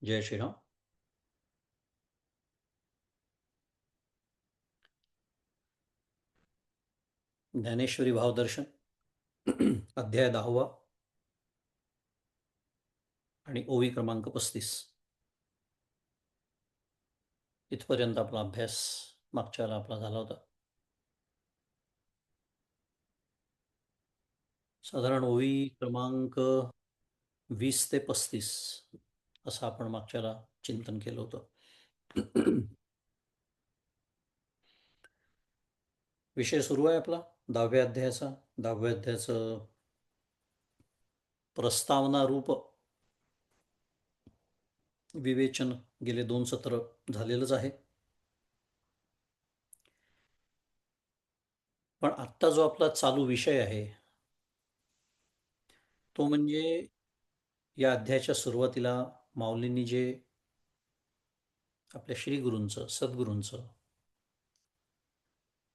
जय श्रीराम. ज्ञानेश्वरी भावदर्शन अध्याय 10 आणि ओवी क्रमांक 35. इथपर्यंत आपला अभ्यास मागच्या वेळेला आपला झाला होता. साधारण ओवी क्रमांक 20 ते 35 असं आपण मागच्या वेळेला चिंतन केलं होतं. विषय सुरू आहे आपला 10व्या अध्यायाचा. 10व्या अध्यायाचं प्रस्तावना रूप विवेचन गेले 2 सत्र झालेलंच आहे. पण आत्ता जो आपला चालू विषय आहे तो म्हणजे या अध्यायाच्या सुरुवातीला माऊलींनी जे आपल्या श्रीगुरूंचं, सद्गुरूंचं,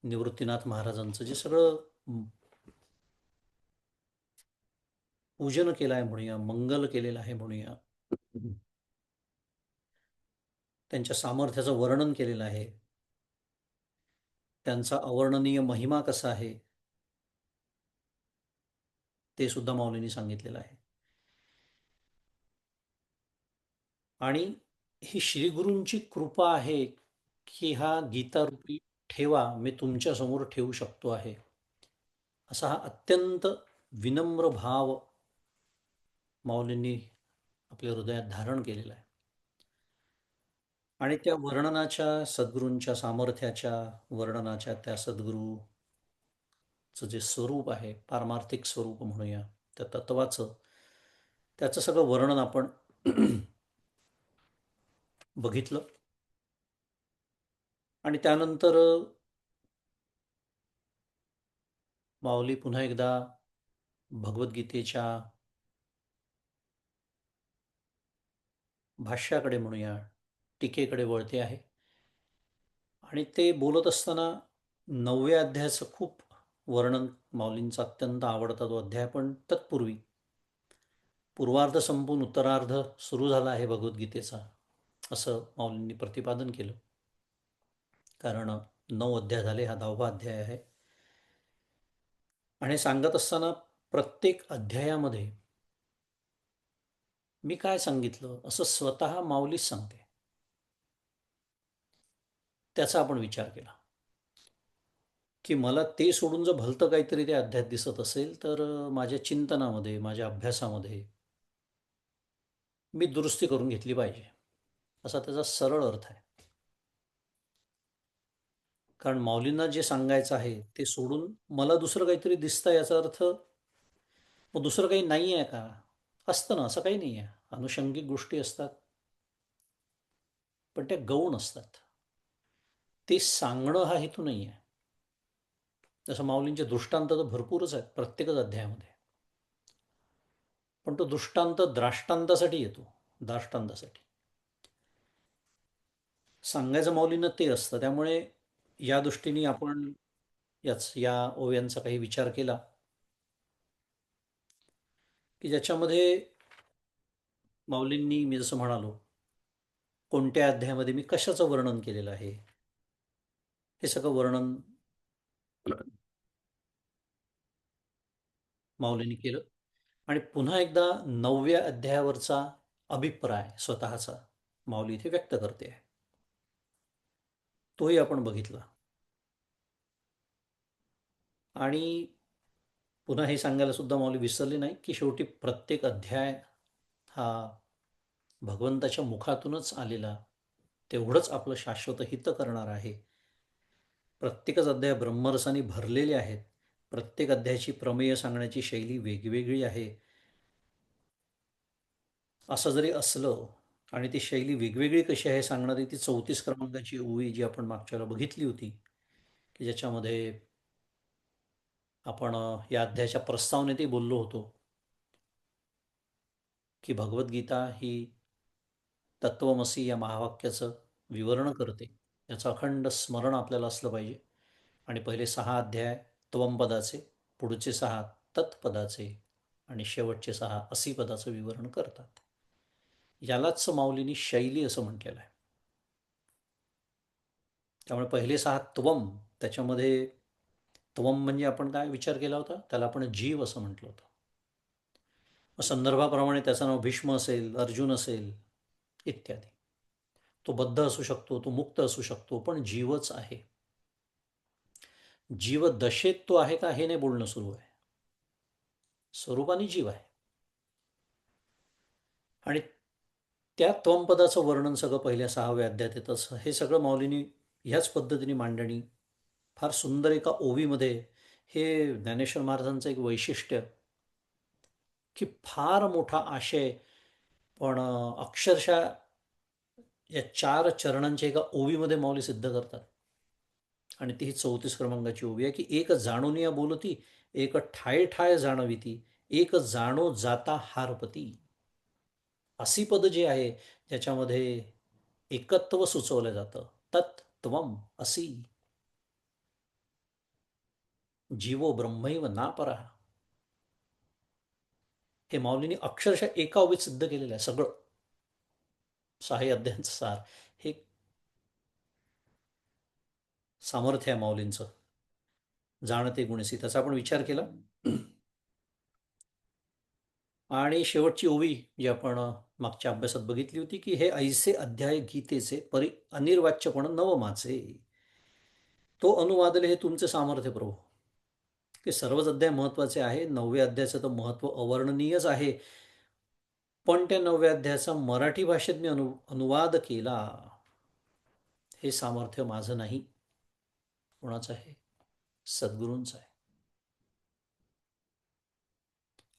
निवृत्तीनाथ महाराजांचं जे सगळं पूजन केलं आहे म्हणूया, मंगल केलेलं आहे म्हणूया, त्यांच्या सामर्थ्याचं वर्णन केलेलं आहे, त्यांचा अवर्णनीय महिमा कसा आहे ते सुद्धा माऊलींनी सांगितलेलं आहे. आणि ही श्रीगुरूंची कृपा आहे की हा गीतारूपी ठेवा मी तुमच्या समोर ठेवू शकतो आहे, असा हा अत्यंत विनम्र भाव माऊलींनी आपल्या हृदयात धारण केलेला आहे. आणि त्या वर्णनाच्या, सद्गुरूंच्या सामर्थ्याच्या वर्णनाच्या, त्या सद्गुरूचं जे स्वरूप आहे, पारमार्थिक स्वरूप म्हणूया, त्या तत्वाचं, त्याचं सगळं वर्णन आपण बघितलं. आणि त्यानंतर माऊली पुन्हा एकदा भगवद्गीतेच्या भाष्याकडे म्हणूया, टीकेकडे वळते आहे. आणि ते बोलत असताना 9व्या अध्यायाचं खूप वर्णन, माऊलींचा अत्यंत आवडता तो अध्याय, पण तत्पूर्वी पूर्वार्ध संपून उत्तरार्ध सुरू झाला आहे भगवद्गीतेचा, असं माऊलींनी प्रतिपादन केलं. कारण 9 अध्याय झाले, हा 10वा अध्याय आहे. आणि सांगत असताना प्रत्येक अध्यायामध्ये मी काय सांगितलं असं स्वतः माऊलीच सांगते. त्याचा आपण विचार केला की मला ते सोडून जर भलतं काहीतरी त्या अध्यायात दिसत असेल तर माझ्या चिंतनामध्ये, माझ्या अभ्यासामध्ये मी दुरुस्ती करून घेतली पाहिजे, असा त्याचा सरळ अर्थ आहे. कारण माऊलींना जे सांगायचं आहे ते सोडून मला दुसरं काहीतरी दिसतं, याचा अर्थ मग दुसरं काही नाही आहे का? असतं ना, असं काही नाही आहे. अनुषंगिक गोष्टी असतात, पण त्या गौण असतात. ते सांगणं हा हेतू नाही आहे. जसं माऊलींचे दृष्टांत तर भरपूरच आहेत प्रत्येकच अध्यायामध्ये, पण तो दृष्टांत द्राष्टांतासाठी येतो. दाष्टांतासाठी सांगायचं माऊलींना ते असतं. त्यामुळे या दृष्टीने आपण या ओव्यांचा काही विचार केला की ज्याच्यामध्ये माऊलींनी, मी जसं म्हणालो, कोणत्या अध्यायामध्ये मी कशाचं वर्णन केलेलं आहे हे सगळं वर्णन माऊलींनी केलं. आणि पुन्हा एकदा 9व्या अध्यायावरचा अभिप्राय स्वतःचा माऊली इथे व्यक्त करते आहे, तोही आपण बघितला. आणि पुन्हा हे सांगायला सुद्धा माऊली विसरले नाही की शेवटी प्रत्येक अध्याय हा भगवंताच्या मुखातूनच आलेला, तेवढंच आपलं शाश्वत हित करणार आहे. प्रत्येकच अध्याय ब्रह्मरसाने भरलेले आहेत. प्रत्येक अध्यायाची प्रमेय सांगण्याची शैली वेगवेगळी आहे. असं जरी असलं आणि ती शैली वेगवेगळी कशी आहे सांगणारी ती 34 क्रमांकाची ओवी जी आपण मागच्या वेळेला बघितली होती, की ज्याच्यामध्ये आपण या अध्यायाच्या प्रस्तावनेतही बोललो होतो की भगवद्गीता ही तत्वमसी या महावाक्याचं विवरण करते. याचं अखंड स्मरण आपल्याला असलं पाहिजे. आणि पहिले 6 अध्याय त्वमपदाचे, पुढचे 6 तत्पदाचे आणि शेवटचे 6 असी पदाचं विवरण करतात. यालाच माऊलींनी शैली असं म्हटलेलं आहे. त्यामुळे पहिले सहा त्वम, त्याच्यामध्ये त्वम म्हणजे आपण काय विचार केला होता, त्याला आपण जीव असं म्हटलं होतं. मग संदर्भाप्रमाणे त्याचं नाव भीष्म असेल, अर्जुन असेल, इत्यादी. तो बद्ध असू शकतो, तो मुक्त असू शकतो, पण जीवच आहे. जीव दशेत तो आहे का हे नाही बोलणं सुरू आहे. स्वरूपाने जीव आहे. आणि त्या त्वमपदाचं वर्णन सगळं पहिल्या 6व्या अध्यायात येतं. हे सगळं माऊलींनी ह्याच पद्धतीने मांडणी फार सुंदर एका ओवीमध्ये. हे ज्ञानेश्वर महाराजांचं एक वैशिष्ट्य, की फार मोठा आशय पण अक्षरशः या 4 चरणांच्या एका ओवीमध्ये माऊली सिद्ध करतात. आणि ती ही 34 क्रमांकाची ओवी आहे, की एक जाणूनिया बोलती, एक ठाय ठाय जाणविती, एक जाणो जाता हारपती. अशी पद जे आहे ज्याच्यामध्ये एकत्व सुचवलं जातं. तत् त्वम असी, जीवो ब्रह्मैव नापरः. हे माऊलींनी अक्षरशः एका ओवीत सिद्ध केलेलं आहे सगळं. 6 अध्यायांचं सार. हे सामर्थ्य आहे माऊलींचं. जाणते गुणसी, त्याचा आपण विचार केला. आणि शेवटची ओवी जी आपण मागच्या अभ्यासात बघितली होती, की हे ऐसे अध्याय गीतेचे परी अनिर्वाच्यपण नवमाचे, तो अनुवादले हे तुमचे सामर्थ्य प्रभू. ते सर्वच अध्याय महत्त्वाचे आहे. 9व्या अध्यायाचं तर महत्त्व अवर्णनीयच आहे. पण त्या 9व्या अध्यायाचा मराठी भाषेत मी अनुवाद केला, हे सामर्थ्य माझं नाही. कोणाचं आहे? सद्गुरूंचं आहे.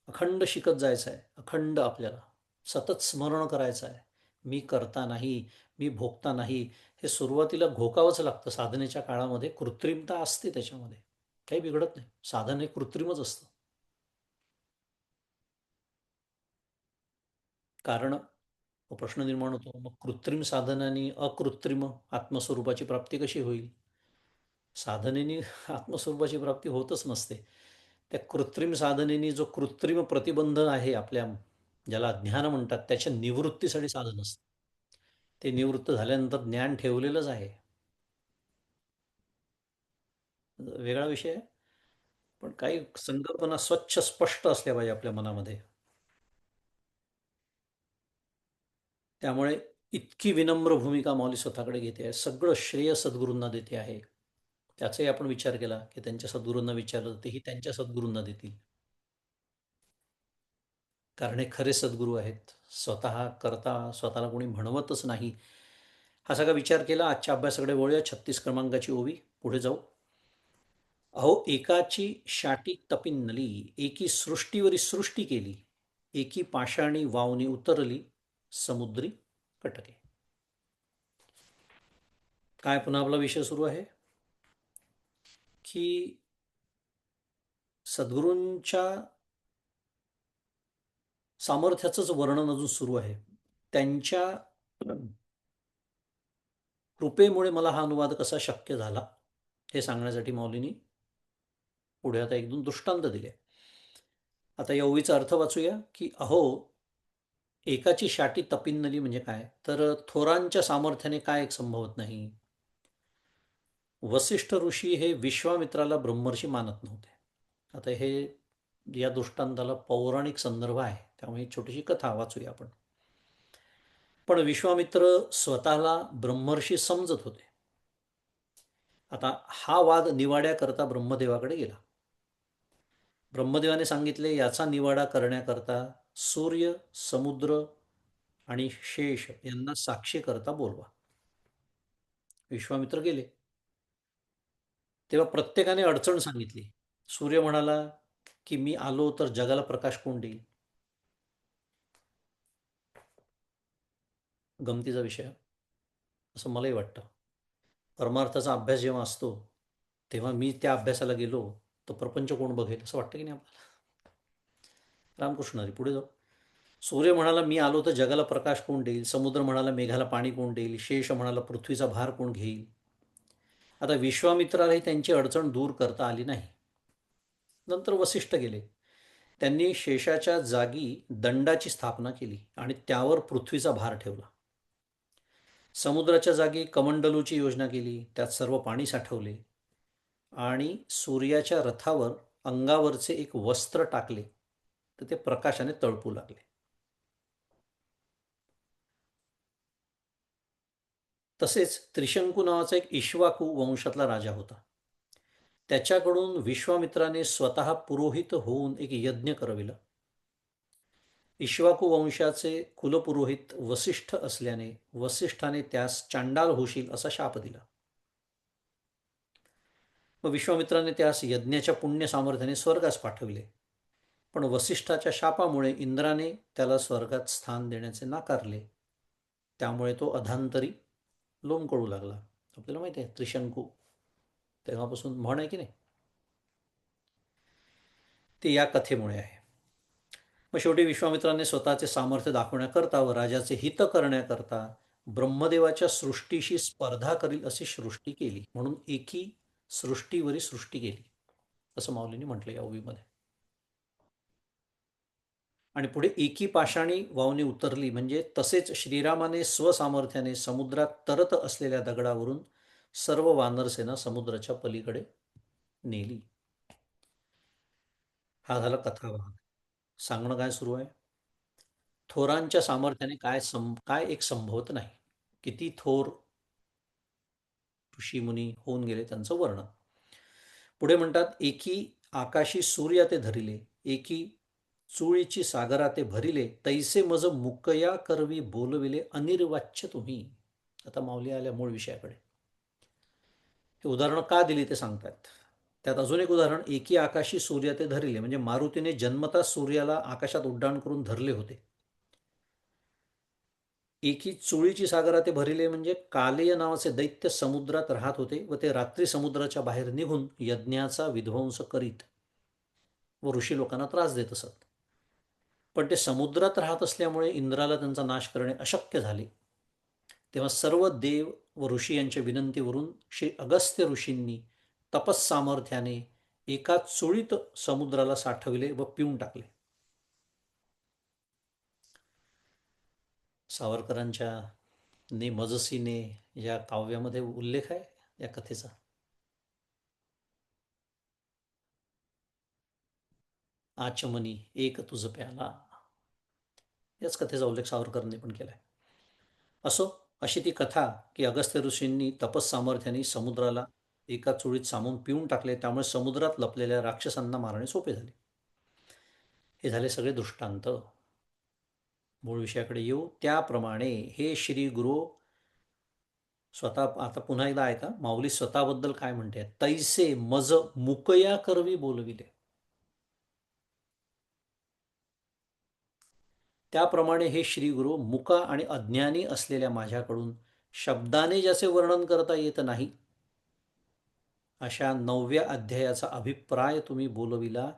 अखंड शिकत जायचं आहे, अखंड आपल्याला सतत स्मरण करायचं आहे. मी करता नाही, मी भोगता नाही. हे सुरुवातीला घोकावंच लागतं. साधनेच्या काळामध्ये कृत्रिमता असते, त्याच्यामध्ये काही बिघडत नाही. साधन हे कृत्रिमच असतं. कारण प्रश्न निर्माण होतो, मग कृत्रिम साधनाने अकृत्रिम आत्मस्वरूपाची प्राप्ती कशी होईल? साधनेने आत्मस्वरूपाची प्राप्ती होतच नसते. त्या कृत्रिम साधनेने जो कृत्रिम प्रतिबंध आहे आपल्या, ज्याला ज्ञान म्हणतात, त्याच्या निवृत्तीसाठी साधन असतं. ते निवृत्त झाल्यानंतर ज्ञान ठेवलेलंच आहे. वेगळा विषय आहे. पण काही संकल्पना स्वच्छ स्पष्ट असल्या पाहिजे आपल्या मनामध्ये. त्यामुळे इतकी विनम्र भूमिका माऊली स्वतःकडे घेते आहे. सगळं श्रेय सद्गुरूंना देते आहे. त्याचाही आपण विचार केला, की त्यांच्या सद्गुरूंना विचारलं तेही त्यांच्या सद्गुरूंना देतील. कारण हे खरे सद्गुरू आहेत. स्वतः करता स्वतःला कोणी म्हणवतच नाही. हा सगळा विचार केला. आजच्या अभ्यासाकडे वळूया. 36 क्रमांकाची ओवी पुढे जाऊ. अहो एकाची शाटी तपिन्नली, एकी सृष्टीवरी सृष्टी केली, एकी पाषाणी वावनी उतरली, समुद्री कटके. काय पुन्हा आपला विषय सुरू आहे, की सद्गुरूंच्या सामर्थ्याचंच वर्णन अजून सुरू आहे. त्यांच्या कृपेमुळे मला हा अनुवाद कसा शक्य झाला, हे सांगण्यासाठी मौलींनी पुढे आता एक दोन दृष्टांत दिले. आता या ओवीचा अर्थ वाचूया, की अहो एकाची शाटी तपिन्नली म्हणजे काय, तर थोरांच्या सामर्थ्याने काय एक संभवत नाही. वसिष्ठ ऋषी हे विश्वामित्राला ब्रह्मर्षी मानत नव्हते. आता हे या दृष्टांताला पौराणिक संदर्भ आहे, त्यामुळे छोटीशी कथा वाचूया आपण. पण विश्वामित्र स्वतःला ब्रह्मर्षी समजत होते. आता हा वाद निवाड्याकरता ब्रह्मदेवाकडे गेला. ब्रह्मदेवाने सांगितले, याचा निवाडा करण्याकरता सूर्य, समुद्र आणि शेष यांना साक्षी करता बोलवा. विश्वामित्र गेले. तेव्हा प्रत्येकाने अडचण सांगितली. सूर्य म्हणाला, की मी आलो तर जगाला प्रकाश कोण देईल? गमतीचा विषय असं मलाही वाटतं. परमार्थाचा अभ्यास जेव्हा असतो, तेव्हा मी त्या अभ्यासाला गेलो तर प्रपंच कोण बघेल, असं वाटतं की नाही आपल्याला? रामकृष्ण हरी, पुढे जाऊ. सूर्य म्हणाला, मी आलो तर जगाला प्रकाश कोण देईल? समुद्र म्हणाला, मेघाला पाणी कोण देईल? शेष म्हणाला, पृथ्वीचा भार कोण घेईल? आता विश्वामित्रालाही त्यांची अडचण दूर करता आली नाही. नंतर वसिष्ठ गेले. त्यांनी शेषाच्या जागी दंडाची स्थापना केली आणि त्यावर पृथ्वीचा भार ठेवला. समुद्राच्या जागी कमंडलूची योजना केली, त्यात सर्व पाणी साठवले आणि सूर्याच्या रथावर अंगावरचे एक वस्त्र टाकले, तर ते प्रकाशाने तळपू लागले. तसेच त्रिशंकू नावाचा एक इक्ष्वाकू वंशातला राजा होता. त्याच्याकडून विश्वामित्राने स्वतः पुरोहित होऊन एक यज्ञ करविला. इक्ष्वाकू वंशाचे कुलपुरोहित वसिष्ठ असल्याने वसिष्ठाने त्यास चांडाल होशील असा शाप दिला. मग विश्वामित्राने त्यास यज्ञाच्या पुण्य सामर्थ्याने स्वर्गास पाठविले. पण वसिष्ठाच्या शापामुळे इंद्राने त्याला स्वर्गात स्थान देण्याचे नाकारले. त्यामुळे तो अधांतरी लोंबकळू लागला. आपल्याला माहिती आहे त्रिशंकू, तेव्हापासून म्हण आहे की नाही, ते या कथेमुळे आहे. मग शेवटी विश्वामित्राने स्वतःचे सामर्थ्य दाखवण्याकरता व राजाचे हित करण्याकरता ब्रह्मदेवाच्या सृष्टीशी स्पर्धा करील अशी सृष्टी केली, म्हणून एकी सृष्टीवरी सृष्टी केली असं माऊलींनी म्हटलं या ओवीमध्ये. आणि पुढे एकी पाषाणी वावणी उतरली, म्हणजे तसेच श्रीरामाने स्वसामर्थ्याने समुद्रात तरत असलेल्या दगडावरून सर्व वानरसेना समुद्राच्या पलीकडे नेली. हा झाला कथाभाग. सांगणं काय सुरू आहे? थोरांच्या सामर्थ्याने काय एक संभवत नाही. किती थोर ऋषीमुनी होऊन गेले त्यांचं वर्णन. पुढे म्हणतात, एकी आकाशी सूर्य ते धरिले, एकी चुळीची सागरा ते भरिले, तैसे मज मुकया करवी बोलविले अनिर्वाच्य तुम्ही. आता माऊली आल्या मूळ विषयाकडे. हे उदाहरण का दिली ते सांगतात. त्यात अजून एक उदाहरण, एकी आकाशी सूर्य ते धरिले, म्हणजे मारुतीने जन्मता सूर्याला आकाशात उड्डाण करून धरले होते. एकी चुळीची सागरा ते भरिले, म्हणजे कालेय नावाचे दैत्य समुद्रात राहत होते व ते रात्री समुद्राच्या बाहेर निघून यज्ञाचा विध्वंस करीत व ऋषी लोकांना त्रास देत असत. पण ते समुद्रात राहत असल्यामुळे इंद्राला त्यांचा नाश करणे अशक्य झाले. तेव्हा सर्व देव व ऋषी यांच्या विनंतीवरून श्री अगस्त्य ऋषींनी तपस्सामर्थ्याने एका चुळीत समुद्राला साठविले व पिऊन टाकले. सावरकरांच्या ने मजसीने या काव्यामध्ये उल्लेख आहे या कथेचा. आचमनी एक तुझ प्याला, याच कथेचा उल्लेख सावरकरांनी पण केलाय. असो, अशी ती कथा की अगस्त्य ऋषींनी तपस्सामर्थ्याने समुद्राला एका चुळीत सामावून पिऊन टाकले, त्यामुळे समुद्रात लपलेल्या राक्षसांना मारणे सोपे झाले. हे झाले सगळे दृष्टांत. मूळ विषयाकडे येऊ. त्याप्रमाणे हे श्री गुरु स्वतः, आता पुन्हा एकदा ऐका माऊली स्वतःबद्दल काय म्हणते. तैसे मज मुकया करवी बोलविले, त्याप्रमाणे हे श्री गुरु मुका आणि अज्ञानी असलेल्या माझ्याकडून शब्दाने ज्याचे वर्णन करता येत नाही, अशा 9व्या अध्यायाचा अभिप्राय तुम्ही बोलविला.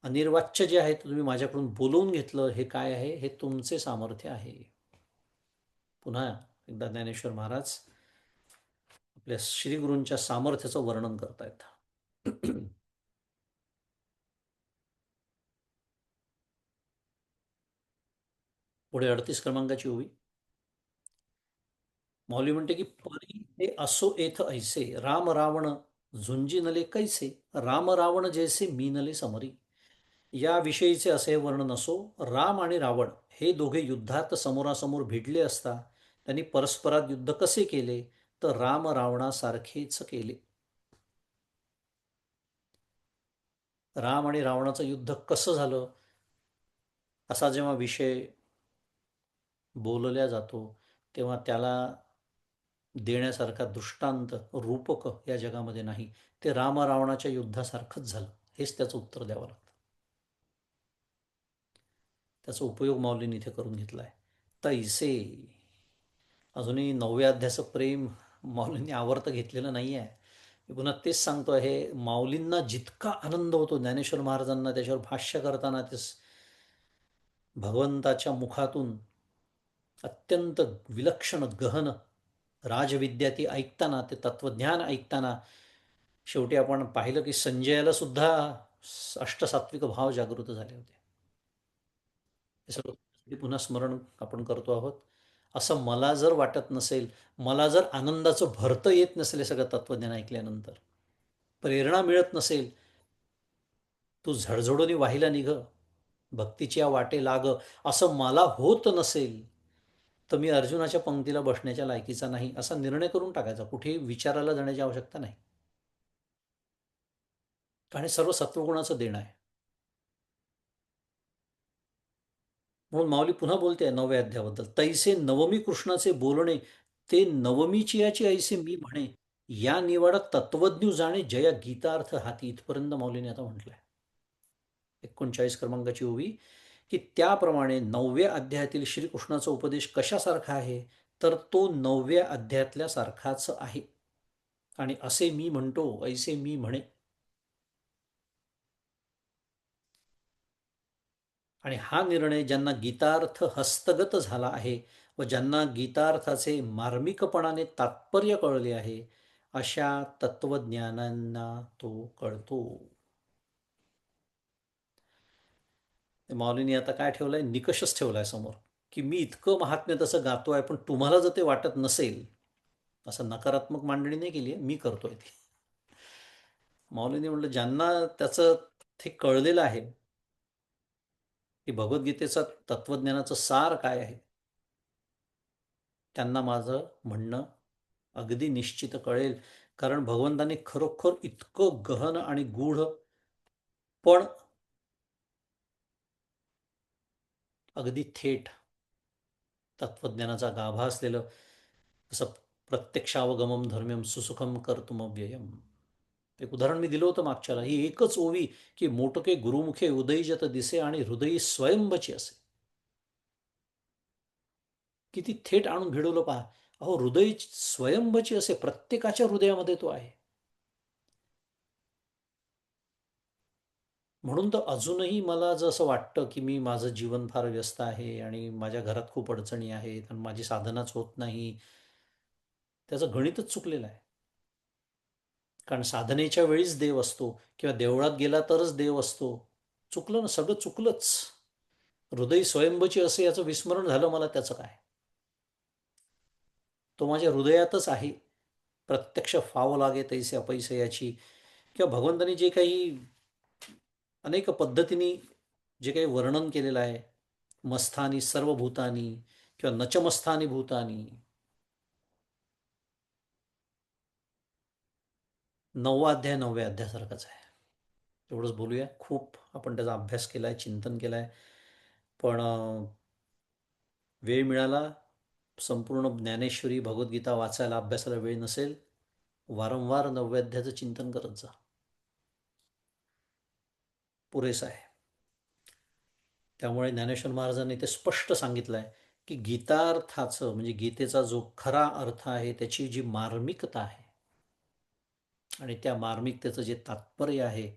अनिर्वाच्य जे आहे ते तुम्ही माझ्याकडून बोलवून घेतलं. हे काय आहे? हे तुमचे सामर्थ्य आहे. पुन्हा एकदा ज्ञानेश्वर महाराज आपल्या श्रीगुरूंच्या सामर्थ्याचं वर्णन करतायत. पुढे 38 क्रमांकाची ओवी. माऊली म्हणते की परी हे असो एथ ऐसे, राम रावण झुंजिनले कैसे, राम रावण जैसे मीनले समरी. या विषयीचे असे वर्णन असो. राम आणि रावण हे दोघे युद्धात समोरासमोर भिडले असता त्यांनी परस्परात युद्ध कसे केले, तर राम रावणासारखेच केले. राम आणि रावणाचं युद्ध कसं झालं असा जेव्हा विषय बोलल्या जातो, तेव्हा त्याला देण्यासारखा दृष्टांत रूपक या जगामध्ये नाही. ते राम रावणाच्या युद्धासारखंच झालं, हेच त्याचं उत्तर द्यावं लागतं. त्याचा उपयोग माऊलींनी इथे करून घेतला आहे. तैसे, अजूनही 9व्या अध्यायाचं प्रेम माऊलींनी आवर्त घेतलेलं नाही आहे. मी पुन्हा तेच सांगतो आहे, माऊलींना जितका आनंद होतो ज्ञानेश्वर महाराजांना त्याच्यावर भाष्य करताना, ते भगवंताच्या मुखातून अत्यंत विलक्षण गहन राजविद्या ती ऐकताना, ते तत्वज्ञान ऐकताना, शेवटी आपण पाहिलं की संजयाला सुद्धा अष्टसात्विक भाव जागृत झाले होते. हे सगळं पुन्हा स्मरण आपण करतो आहोत. असं मला जर वाटत नसेल, मला जर आनंदाचं भरतं येत नसेल हे सगळं तत्त्वज्ञान ऐकल्यानंतर, प्रेरणा मिळत नसेल, तू झडझडून वाहिला निघ, भक्तीची या वाटे लाग, असं मला होत नसेल, तर मी अर्जुनाच्या पंक्तीला बसण्याच्या लायकीचा नाही असा निर्णय करून टाकायचा. कुठेही विचारायला जाण्याची आवश्यकता नाही. कारण हे सर्व सत्वगुणाचं देणं आहे. म्हणून माऊली पुन्हा बोलते 9व्या अध्यायाबद्दल. तैसे नवमी कृष्णाचे बोलणे, ते नवमीची याची ऐसे मी म्हणे, या निवाडा तत्वज्ञ जाणे, जया गीतार्थ हाती. इथपर्यंत माऊलीने आता म्हटलंय. 39 क्रमांकाची ओवी, की त्याप्रमाणे 9व्या अध्यायातील श्रीकृष्णाचा उपदेश कशासारखा आहे, तर तो 9व्या अध्यायातल्या सारखाच आहे. आणि असे मी म्हणतो, ऐसे मी म्हणे. आणि हा निर्णय ज्यांना गीतार्थ हस्तगत झाला आहे व ज्यांना गीतार्थाचे मार्मिकपणाने तात्पर्य कळले आहे, अशा तत्वज्ञानांना तो कळतो. माऊलींनी आता काय ठेवलंय, निकषच ठेवलाय समोर, की मी इतकं महात्म्य तसं गातोय, पण तुम्हाला जर ते वाटत नसेल, असं नकारात्मक मांडणी नाही केली आहे, मी करतोय ते. माऊलींनी म्हटलं ज्यांना त्याचं ते कळलेलं आहे की भगवद्गीतेचा तत्वज्ञानाचं सार काय आहे, त्यांना माझं म्हणणं अगदी निश्चित कळेल. कारण भगवंताने खरोखर इतकं गहन आणि गूढ, पण अगदी थेट तत्वज्ञानाचा गाभा असलेलं, जसं प्रत्यक्षावगमम धर्म्यम सुसुखम कर्तुमव्ययम, एक उदाहरण मी दिलं होतं मागच्याला. ही एकच ओवी, की मोटके गुरुमुखे उदयजत दिसे आणि हृदयी स्वयंभची असे. किती थेट आणून भिडवलं पहा. अहो, हृदय स्वयंभची असे, प्रत्येकाच्या हृदयामध्ये तो आहे. म्हणून तर अजूनही मला जर असं वाटतं, की मी माझं जीवन फार व्यस्त आहे आणि माझ्या घरात खूप अडचणी आहेत आणि माझी साधनाच होत नाही, त्याचं गणितच चुकलेलं आहे. कारण साधनेच्या वेळीच देव असतो किंवा देवळात गेला तरच देव असतो. चुकलं ना, सगळं चुकलंच. हृदय स्वयंभूची असे याचं विस्मरण झालं मला, त्याचं काय. तो माझ्या हृदयातच आहे. प्रत्यक्ष फावं लागे तैसे अपैसे याची, किंवा भगवंतानी जे काही अनेक पद्धतीने जे काही वर्णन केलेलं आहे, मस्थानी सर्वभूतानी किंवा नचमस्थानी भूतानी, 9वा अध्याय 9व्या अध्यायासारखाच आहे. एवढंच बोलूया. खूप आपण त्याचा अभ्यास केलाय, चिंतन केलंय, पण वेळ मिळाला, संपूर्ण ज्ञानेश्वरी भगवद्गीता वाचायला, अभ्यासाला वेळ नसेल, वारंवार 9व्या अध्यायाचं चिंतन करत जा. पुरेसं आहे. त्यामुळे ज्ञानेश्वर महाराजांनी ते स्पष्ट सांगितलं आहे, की गीतार्थाचं म्हणजे गीतेचा जो खरा अर्थ आहे, त्याची जी मार्मिकता आहे आणि त्या मार्मिकतेचं जे तात्पर्य आहे,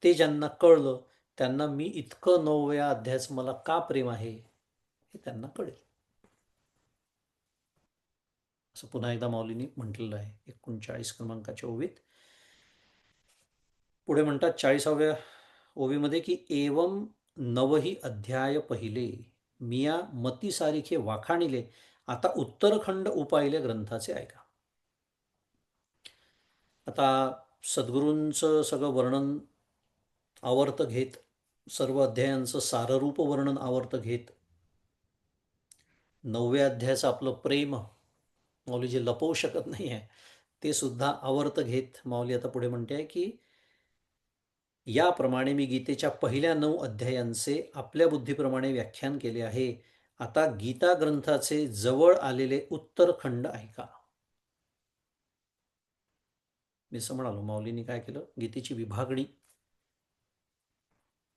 ते ज्यांना कळलं, त्यांना मी इतकं 9व्या अध्यायाचं मला का प्रेम आहे हे त्यांना कळेल. असं पुन्हा एकदा माऊलींनी म्हटलेलं आहे 39 क्रमांकाच्या ओवीत. पुढे म्हणतात 40व्या ओवीमध्ये, की एवम नवही अध्याय पहिले, मिया मती सारिखे वाखाणिले, आता उत्तरखंड उपाहिले ग्रंथाचे ऐका. आता सद्गुरूंचं सगळं वर्णन आवर्त घेत, सर्व अध्यायांचं साररूप वर्णन आवर्त घेत, 9व्या अध्यायाचं आपलं प्रेम माऊली जे लपवू शकत नाही आहे, ते सुद्धा आवर्त घेत माऊली आता पुढे म्हणते आहे, की याप्रमाणे मी गीतेच्या पहिल्या 9 अध्यायांचे आपल्या बुद्धीप्रमाणे व्याख्यान केले आहे. आता गीता ग्रंथाचे जवळ आलेले उत्तरखंड ऐका. मी असं म्हणालो, माऊलींनी काय केलं, गीतेची विभागणी,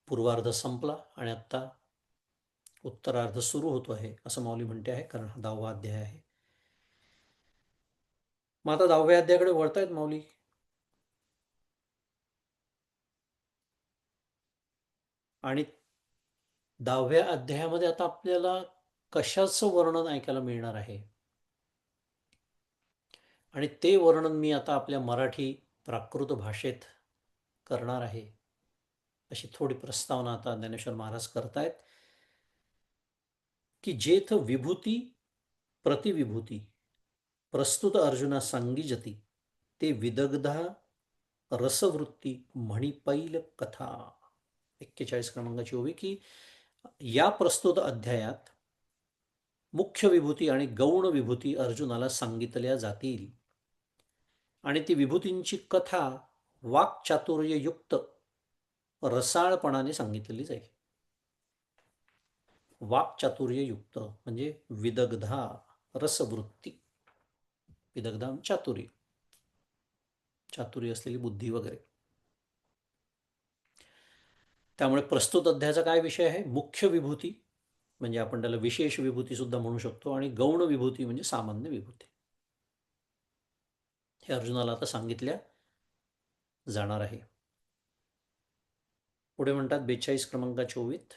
पूर्वार्ध संपला आणि आत्ता उत्तरार्ध सुरू होतो आहे असं माऊली म्हणते आहे, कारण हा 10वा अध्याय आहे. मग आता 10व्या अध्यायाकडे वळतायत माऊली. आणि 10व्या अध्यायामध्ये आता आपल्याला कशाचं वर्णन ऐकायला मिळणार आहे, आणि ते वर्णन मी आता आपल्या मराठी प्राकृत भाषेत करणार आहे. अशी थोडी प्रस्तावना आता ज्ञानेश्वर महाराज करतायत की जेथ विभूती प्रतिविभूती प्रस्तुत अर्जुना सांगिजती ते विदग्धा रसवृत्ती म्हणी पैल कथा. 41 क्रमांकाची ओवी की या प्रस्तुत अध्यायात मुख्य विभूती आणि गौण विभूती अर्जुनाला सांगितल्या जातील आणि ती विभूतींची कथा वाक्चातुर्ययुक्त रसाळपणाने सांगितलेली जाईल. वाक्चातुर्ययुक्त म्हणजे विदग्धा रसवृत्ती, विदग्धा चातुर्य, चातुर्य असलेली बुद्धी वगैरे. त्यामुळे प्रस्तुत अध्यायाचा काय विषय आहे? मुख्य विभूती म्हणजे आपण त्याला विशेष विभूती सुद्धा म्हणू शकतो आणि गौण विभूती म्हणजे सामान्य विभूती. हे अर्जुनाला आता सांगितल्या जाणार आहे. पुढे म्हणतात 42 क्रमांकाच्या ओवीत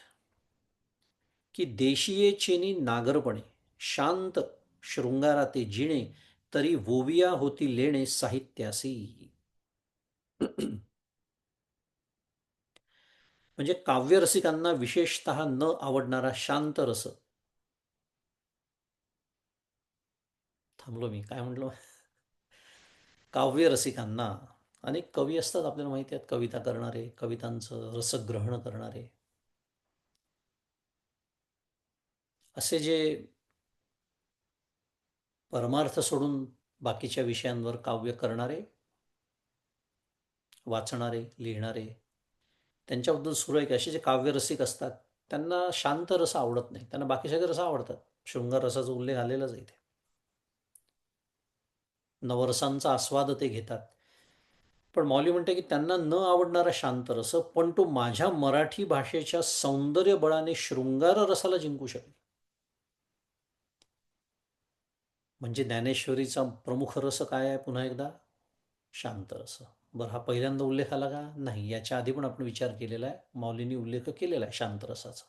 की देशीयेचेनी नागरपणे शांत शृंगाराते जिणे तरी वोविया होती लेणे साहित्यासी. म्हणजे काव्यरसिकांना विशेषतः न आवडणारा शांत रस. थांबलो मी, काय म्हटलो? काव्यरसिकांना, अनेक कवी असतात आपल्याला माहिती आहेत, कविता करणारे, कवितांचं रसग्रहण करणारे, असे जे परमार्थ सोडून बाकीच्या विषयांवर काव्य करणारे, वाचणारे, लिहिणारे, त्यांच्याबद्दल सुरू आहे की असे जे काव्यरसिक असतात त्यांना शांत रस आवडत नाही, त्यांना बाकी सगळे रस आवडतात. शृंगार रसाचा उल्लेख आलेलाच आहे इथे. नवरसांचा आस्वाद ते घेतात. पण मौली म्हणते की त्यांना न आवडणारा शांत रस पण तो माझ्या मराठी भाषेच्या सौंदर्य बळाने शृंगार रसाला जिंकू शकेल. म्हणजे ज्ञानेश्वरीचा प्रमुख रस काय आहे? पुन्हा एकदा शांत रस. बरं, हा पहिल्यांदा उल्लेख आला का? नाही, याच्या आधी पण आपण विचार केलेला आहे, मौलींनी उल्लेख केलेला आहे शांत रसाचा.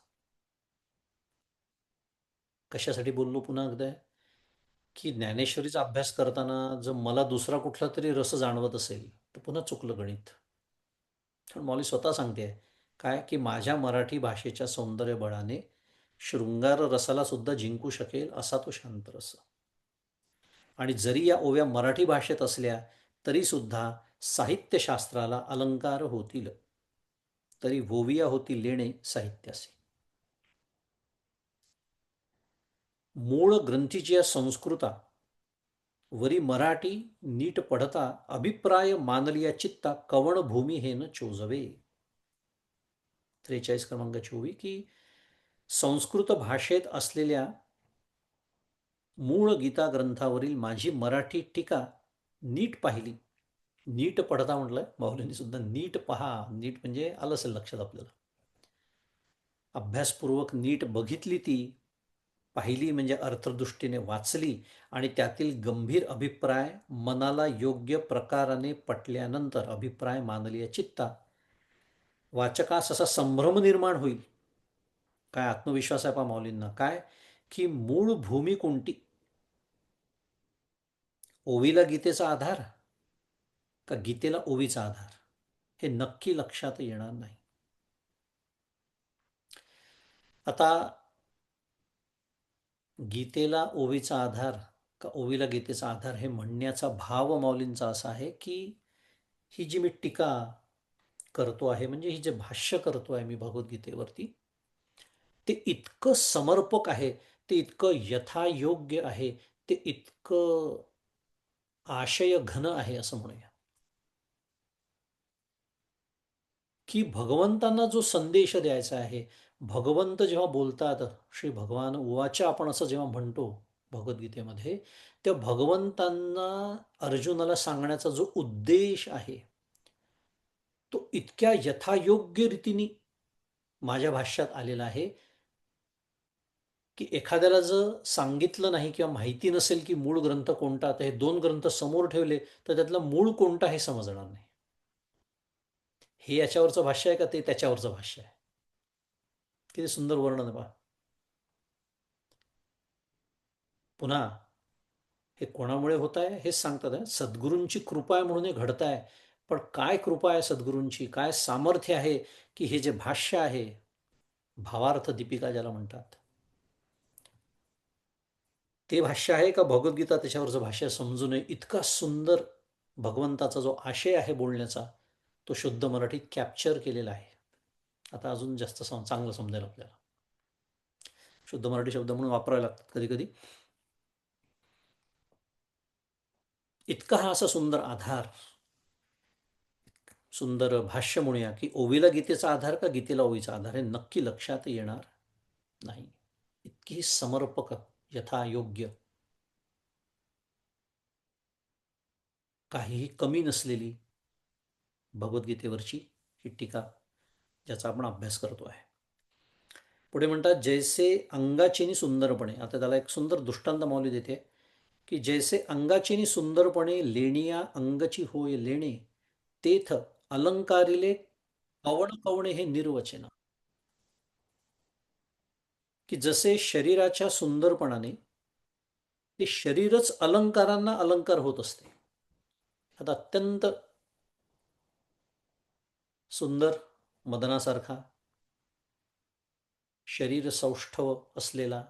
कशासाठी बोललो पुन्हा एकदा? की ज्ञानेश्वरीचा अभ्यास करताना जर मला दुसरा कुठला तरी रस जाणवत असेल तर पुन्हा चुकलं गणित. पण मौली स्वतः सांगते काय की माझ्या मराठी भाषेच्या सौंदर्य बळाने शृंगार रसाला सुद्धा जिंकू शकेल असा तो शांत रस. आणि जरी या ओव्या मराठी भाषेत असल्या तरी सुद्धा साहित्यशास्त्राला अलंकार होतील, तरी ओविया होती लेणे साहित्यासी. मूळ ग्रंथीची संस्कृता वरी मराठी नीट पढता अभिप्राय मानलिया चित्ता कवण भूमी हे न चोजवे. 43 क्रमांकाची ओवी की संस्कृत भाषेत असलेल्या मूळ गीता ग्रंथावरील माझी मराठी टीका नीट पाहिली. नीट पढता म्हटलं माऊलींनी सुद्धा, नीट पहा. नीट म्हणजे आलं असेल लक्षात आपल्याला. अभ्यासपूर्वक नीट बघितली, ती पाहिली म्हणजे अर्थदृष्टीने वाचली आणि त्यातील गंभीर अभिप्राय मनाला योग्य प्रकाराने पटल्यानंतर अभिप्राय मानलीय चित्ता वाचकास असा संभ्रम निर्माण होईल. काय आत्मविश्वास आहे पा माऊलींना, काय की मूळ भूमी कोणती? ओवीला गीतेचा आधार का गीतेला ओवीचा आधार? हे नक्की लक्षात येणार नाही. आता गीतेला ओवीचा आधार का ओवीला गीतेचा आधार हे म्हणण्याचा भाव माऊलींचा असा आहे की ही जी मी टीका करतो आहे, म्हणजे ही जे भाष्य करतो आहे मी भगवद्गीतेवरती, ते इतकं समर्पक आहे, ते इतकं यथायोग्य आहे, ते इतकं आशय घन आहे असं म्हणूया. की भगवंतांना जो संदेश द्यायचा आहे, भगवंत जेव्हा बोलतात, श्री भगवान उवाच आपण असं जेव्हा म्हणतो भगवद्गीतेमध्ये, त्या भगवंतांना अर्जुनाला सांगण्याचा जो उद्देश आहे तो इतक्या यथायोग्य रीतीने माझ्या भाष्यात आलेला आहे की एखाद्याला जर सांगितलं नाही किंवा माहिती नसेल की मूळ ग्रंथ कोणता, तर हे दोन ग्रंथ समोर ठेवले तर त्यातला मूळ कोणता हे समजणार नाही. हे याच्यावरचं भाष्य आहे का ते त्याच्यावरचं भाष्य आहे? किती सुंदर वर्णन आहे पहा. पुन्हा हे कोणामुळे होत आहे हेच सांगतात आहे, सद्गुरूंची कृपा आहे म्हणून हे घडत आहे. पण काय कृपा आहे सद्गुरूंची, काय सामर्थ्य आहे, की हे जे भाष्य आहे, भावार्थ दीपिका ज्याला म्हणतात, ते भाष्य आहे का भगवद्गीता त्याच्यावरचं भाष्य समजू नये इतका सुंदर भगवंताचा जो आशय आहे बोलण्याचा, तो शुद्ध मराठीत कॅप्चर केलेला आहे. आता अजून जास्त चांगलं समजेल आपल्याला. शुद्ध मराठी शब्द म्हणून वापरावे लागतात कधी कधी. इतका हा असा सुंदर आधार, सुंदर भाष्य म्हणूया, की ओवीला गीतेचा आधार का गीतेला ओवीचा आधार हे नक्की लक्षात येणार नाही. इतकी समर्पक, यथायोग्य, काहीही कमी नसलेली भगवद्गीतेवरची ही टीका, ज्याचा आपण अभ्यास करतो आहे. पुढे म्हणतात, जैसे अंगाचीनी सुंदरपणे, आता त्याला एक सुंदर दृष्टांत माऊली देते, की जैसे अंगाचीनी सुंदरपणे लेणिया अंगची होय लेणे, तेथ अलंकारिले कवण कवणे हे निर्वचन. की जसे शरीराच्या सुंदरपणाने ते शरीरच अलंकारांना अलंकार होत असते. आता अत्यंत सुंदर, मदनासारखा, शरीर सौष्ठव असलेला,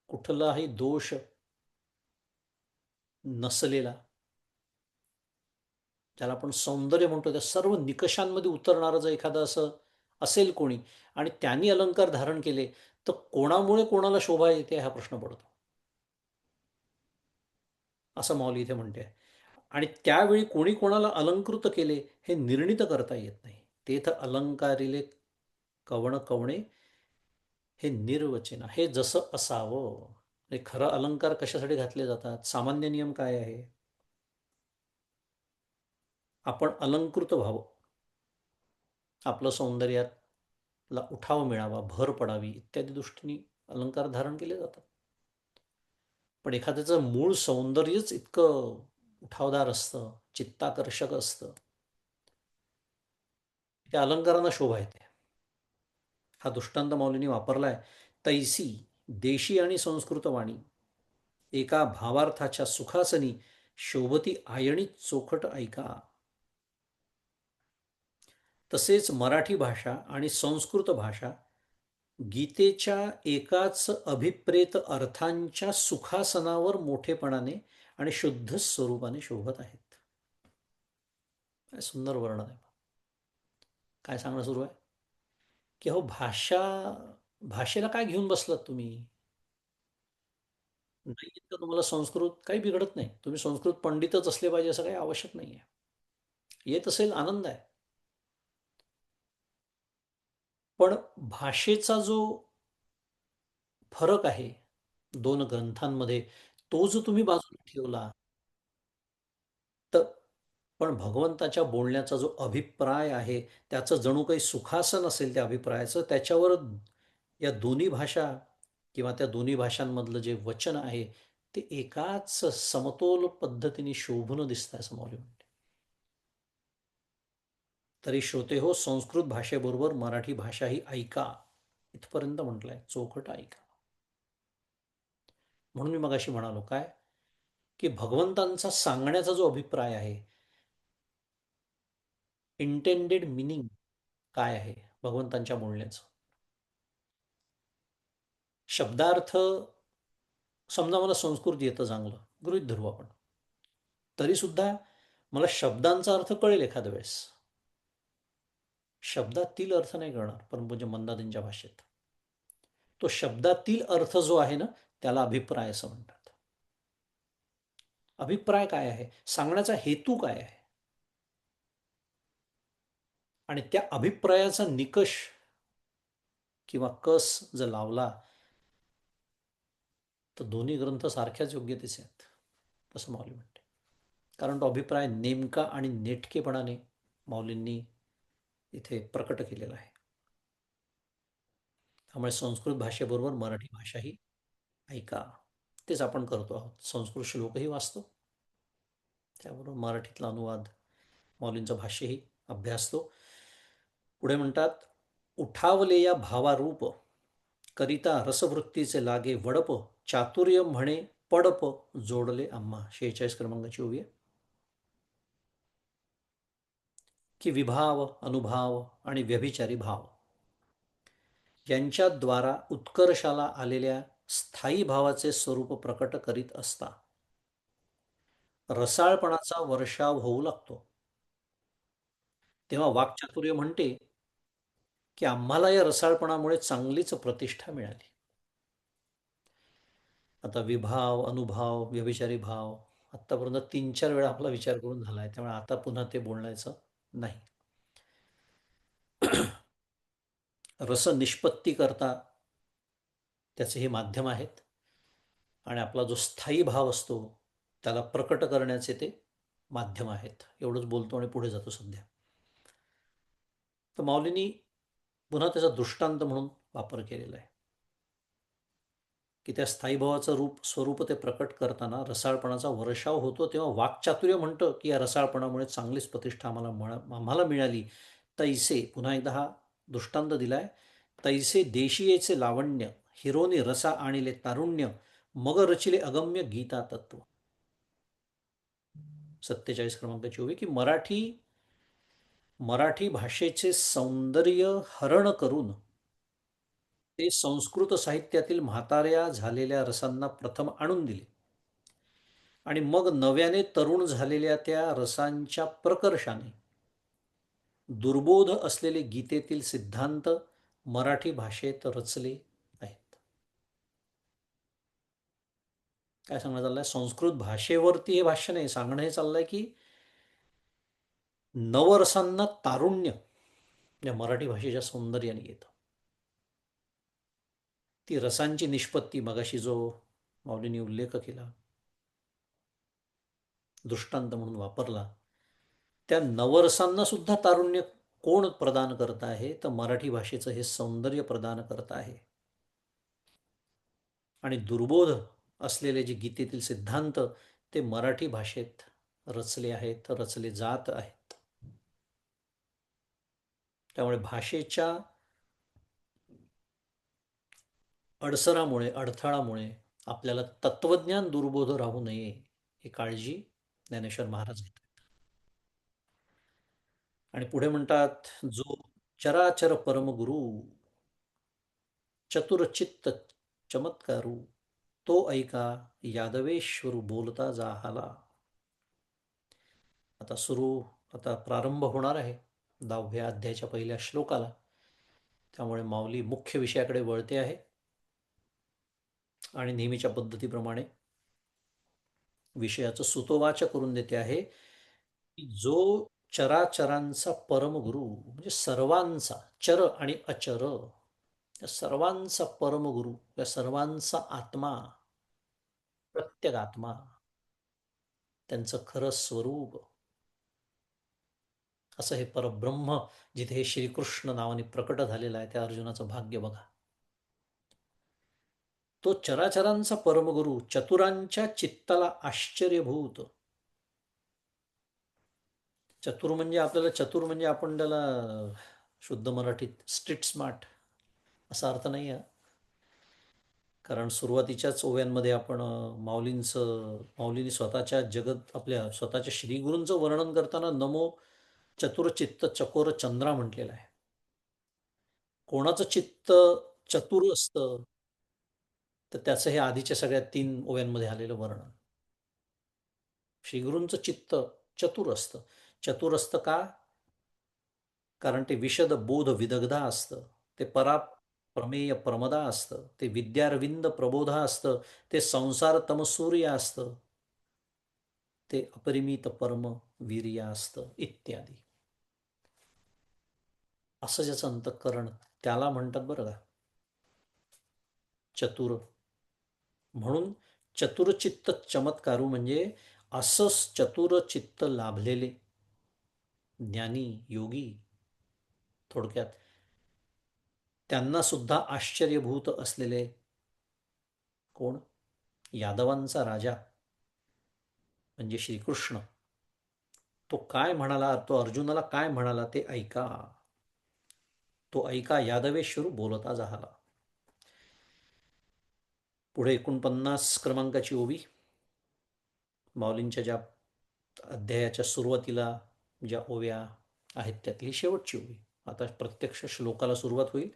कुठलाही दोष नसलेला, ज्याला आपण सौंदर्य म्हणतो, त्या सर्व निकषांमध्ये उतरणारं जर एखादं असं असेल कोणी, आणि त्यांनी अलंकार धारण केले, तर कोणामुळे कोणाला शोभा येते हा प्रश्न पडतो, असं माऊली इथे म्हणते. आणि त्यावेळी कोणी कोणाला अलंकृत केले हे निर्णित करता येत नाही. तेथ अलंकारिले कवण कवणे हे निर्वचन, हे जसं असावं. हे खरं अलंकार कशासाठी घातले जातात, सामान्य नियम काय आहे, आपण अलंकृत व्हावं, आपलं सौंदर्याला उठाव मिळावा, भर पडावी, इत्यादी दृष्टीने अलंकार धारण केले जातात. पण एखाद्याचं मूळ सौंदर्यच इतकं उठावदार असतं, चित्ताकर्षक असतं, त्या अलंकारांना शोभा येते. हा दृष्टांत माऊलींनी वापरलाय. तैसी देशी आणि संस्कृत वाणी एका भावार्थाच्या सुखासनी शोभती आयणी चोखट ऐका. तसेच मराठी भाषा आणि संस्कृत भाषा गीतेच्या एकाच अभिप्रेत अर्थांच्या सुखासनावर मोठेपणाने आणि शुद्ध स्वरूपाने शोभत आहेत. काय सुंदर वर्णन आहे. काय सांगणं सुरू आहे, की हो भाषेला काय घेऊन बसलात तुम्ही. नाही येत का तुम्हाला संस्कृत, काही बिघडत नाही, तुम्ही संस्कृत पंडितच असले पाहिजे असं काही आवश्यक नाही आहे. येत असेल आनंद आहे. पण भाषेचा जो फरक आहे दोन ग्रंथांमध्ये, तो जो तुम्ही बाजूला ठेवला, तर पण भगवंताच्या बोलण्याचा जो अभिप्राय आहे, त्याचं जणू काही सुखासन असेल त्या अभिप्रायाचं, त्याच्यावर या दोन्ही भाषा किंवा त्या दोन्ही भाषांमधलं जे वचन आहे, ते एकाच समतोल पद्धतीने शोभून दिसतं असं मौली म्हणते. तरी श्रोते हो, संस्कृत भाषेबरोबर मराठी भाषा ही ऐका, इथपर्यंत म्हटलंय, चोखट ऐका. म्हणून मी मगाशी म्हणालो काय, की भगवंतांचा सांगण्याचा जो अभिप्राय आहे, इंटेंडेड मिनिंग काय आहे भगवंतांच्या बोलण्याचं, शब्दार्थ, समजा मला संस्कृत येतं चांगलं, गृहीत धरू आपण, तरी सुद्धा मला शब्दांचा अर्थ कळेल एखाद्या वेळेस, शब्दातील अर्थ नाही कळणार. पण म्हणजे मंदादींच्या भाषेत तो शब्दातील अर्थ जो आहे ना, त्याला अभिप्राय असं म्हणतात. अभिप्राय काय आहे, सांगण्याचा हेतू काय आहे, आणि त्या अभिप्रायाचा निकष किंवा कस जर लावला, तर दोन्ही ग्रंथ सारख्याच योग्यतेचे आहेत असं माऊली म्हणते. कारण तो अभिप्राय नेमका आणि नेटकेपणाने माऊलींनी इथे प्रकट केलेला आहे. त्यामुळे संस्कृत भाषेबरोबर मराठी भाषाही ऐका, तेच आपण करतो आहोत. संस्कृत श्लोकही वाचतो, त्याबरोबर मराठीतला अनुवाद, माऊलींचं भाष्यही अभ्यासतो. पुढे म्हणतात, उठावले या भावारूप करिता रसवृत्तीचे लागे वडप, चातुर्य म्हणे पडप जोडले आम्हा. 46 क्रमांकाची ओवी आहे. की विभाव, अनुभाव आणि व्यभिचारी भाव यांच्याद्वारा उत्कर्षाला आलेल्या स्थायी भावाचे स्वरूप प्रकट करीत असता रसाळपणाचा वर्षाव होऊ लागतो. तेव्हा वाक्चातुर्य म्हणते की आम्हाला या रसाळपणामुळे चांगलीच प्रतिष्ठा मिळाली. आता विभाव, अनुभाव, व्यभिचारी भाव आत्तापर्यंत 3-4 वेळा आपला विचार करून झाला आहे, त्यामुळे आता पुन्हा ते बोलण्याचं नाही. रस निष्पत्ती करता त्याचे हे माध्यम आहेत आणि आपला जो स्थायी भाव असतो त्याला प्रकट करण्याचे ते माध्यम आहेत. एवढंच बोलतो आणि पुढे जातो सध्या. तर माऊलींनी पुन्हा त्याचा दृष्टांत म्हणून वापर केलेला आहे की त्या स्थायी भावाचं स्वरूप ते प्रकट करताना रसाळपणाचा वर्षाव होतो. तेव्हा वाक्चातुर्य म्हणतं की या रसाळपणामुळे चांगलीच प्रतिष्ठा आम्हाला मिळाली. तैसे पुन्हा एकदा हा दृष्टांत दिलाय. तैसे देशियेचे लावण्य हिरोनी रसा आणिले तारुण्य मग रचिले अगम्य गीता तत्व. 47 क्रमांकाची ओवी की मराठी भाषेचे सौंदर्य हरण करून ते संस्कृत साहित्यातील म्हाताऱ्या झालेल्या रसांना प्रथम आणून दिले आणि मग नव्याने तरुण झालेल्या त्या रसांच्या प्रकर्षाने दुर्बोध असलेले गीतेतील सिद्धांत मराठी भाषेत रचले आहेत. काय सांगण्यात चाललंय? संस्कृत भाषेवरती हे भाष्य नाही, सांगणं हे चाललंय की नवरसांना तारुण्य या मराठी भाषेच्या सौंदर्याने येतं. ती रसांची निष्पत्ती मगाशी जो माऊलींनी उल्लेख केला, दृष्टांत म्हणून वापरला, त्या नवरसांना सुद्धा तारुण्य कोण प्रदान करत आहे? तर मराठी भाषेचं हे सौंदर्य प्रदान करत आहे. आणि दुर्बोध असलेले जे गीतेतील सिद्धांत ते मराठी भाषेत रचले आहेत, रचले जात आहेत. त्यामुळे भाषेच्या अडसरामुळे, अडथळामुळे आपल्याला तत्वज्ञान दुर्बोध राहू नये ही काळजी ज्ञानेश्वर महाराज घेतात. आणि पुढे म्हणतात, जो चराचर परमगुरु चतुरचित्त चमत्कारू तो ऐका यादवेश्वरू बोलता जाहाला. आता आता प्रारंभ होणार आहे 10व्या अध्यायाच्या पहिल्या श्लोकाला. त्यामुळे माऊली मुख्य विषयाकडे वळते आहे आणि नेहमीच्या पद्धतीप्रमाणे विषयाचं सुतोवाच करून देते आहे की जो चराचरांचा परमगुरु म्हणजे सर्वांचा, चर आणि अचर या सर्वांचा परमगुरु, या सर्वांचा आत्मा, प्रत्येक आत्मा, त्यांचं खरं स्वरूप असं हे परब्रह्म जिथे हे श्रीकृष्ण नावाने प्रकट झालेलं आहे, त्या अर्जुनाचं भाग्य बघा. तो चराचरांचा परमगुरु चतुरांच्या चित्ताला आश्चर्यभूत. चतुर म्हणजे आपल्याला चतुर म्हणजे आपण त्याला शुद्ध मराठीत स्ट्रीट स्मार्ट असा अर्थ नाही आहे. कारण सुरुवातीच्याच ओव्यांमध्ये आपण माऊलींनी स्वतःच्या आपल्या स्वतःच्या श्रीगुरूंचं वर्णन करताना नमो चतुरचित्त चकोर चंद्रा म्हटलेलं आहे. कोणाचं चित्त चतुर असतं तर त्याचं हे आधीच्या सगळ्या 3 ओव्यांमध्ये आलेलं वर्णन. श्रीगुरूंचं चित्त चतुर असतं. चतुर असतं का? कारण ते विशद बोध विदग्धा असतं, ते प्रमेय प्रमदा असतं, ते विद्यारविंद प्रबोधा असतं, ते संसार तमसूर्य असतं, ते अपरिमित परम वीर्य असतं इत्यादी. असं ज्याचं अंतःकरण त्याला म्हणतात बरं का चतुर. म्हणून चतुरचित्त चमत्कारू म्हणजे असंच चतुरचित्त लाभलेले ज्ञानी योगी, थोडक्यात त्यांना सुद्धा आश्चर्यभूत असलेले कोण? यादवांचा राजा म्हणजे श्रीकृष्ण. तो काय म्हणाला, तो अर्जुनाला काय म्हणाला ते ऐका. तो ऐका यादवेश्वरू बोलता जाहाला. पुढे 49 क्रमांकाची ओवी, माऊलींच्या ज्या अध्यायाच्या सुरुवातीला ज्या ओव्या आहेत त्यातली शेवटची ओवी. आता प्रत्यक्ष श्लोकाला सुरुवात होईल.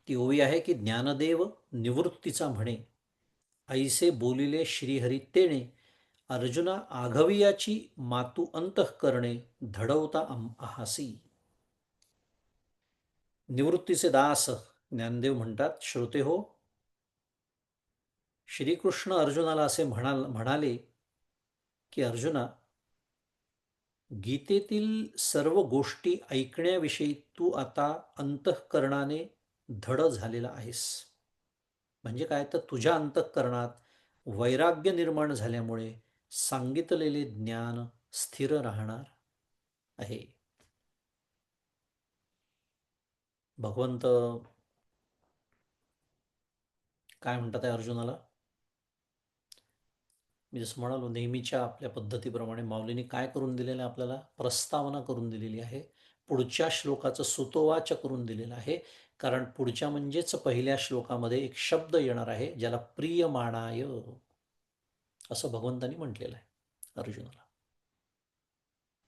ती ओवी आहे की ज्ञानदेव निवृत्तीचा म्हणे, ऐसे बोलिले श्रीहरी तेणे, अर्जुना आघवियाची मातू अंतःकरणे, धडवता आहासी. निवृत्तीचे दास ज्ञानदेव म्हणतात, श्रोते हो, श्रीकृष्ण अर्जुनाला असे म्हणाले की अर्जुना, गीतेतील सर्व गोष्टी ऐकण्याविषयी तू आता अंतःकरणाने धड झालेला आहेस. म्हणजे काय, तर तुझ्या अंतःकरणात वैराग्य निर्माण झाल्यामुळे सांगितलेले ज्ञान स्थिर राहणार आहे. भगवंत काय म्हणतात आहे अर्जुनाला? मी जसं म्हणालो, नेहमीच्या आपल्या पद्धतीप्रमाणे माऊलींनी काय करून दिलेलं आहे आपल्याला? प्रस्तावना करून दिलेली आहे. पुढच्या श्लोकाचं सुतोवाच करून दिलेलं आहे. कारण पुढच्या म्हणजेच पहिल्या श्लोकामध्ये एक शब्द येणार आहे ज्याला प्रियमाणाय असं भगवंतांनी म्हटलेलं आहे अर्जुनाला.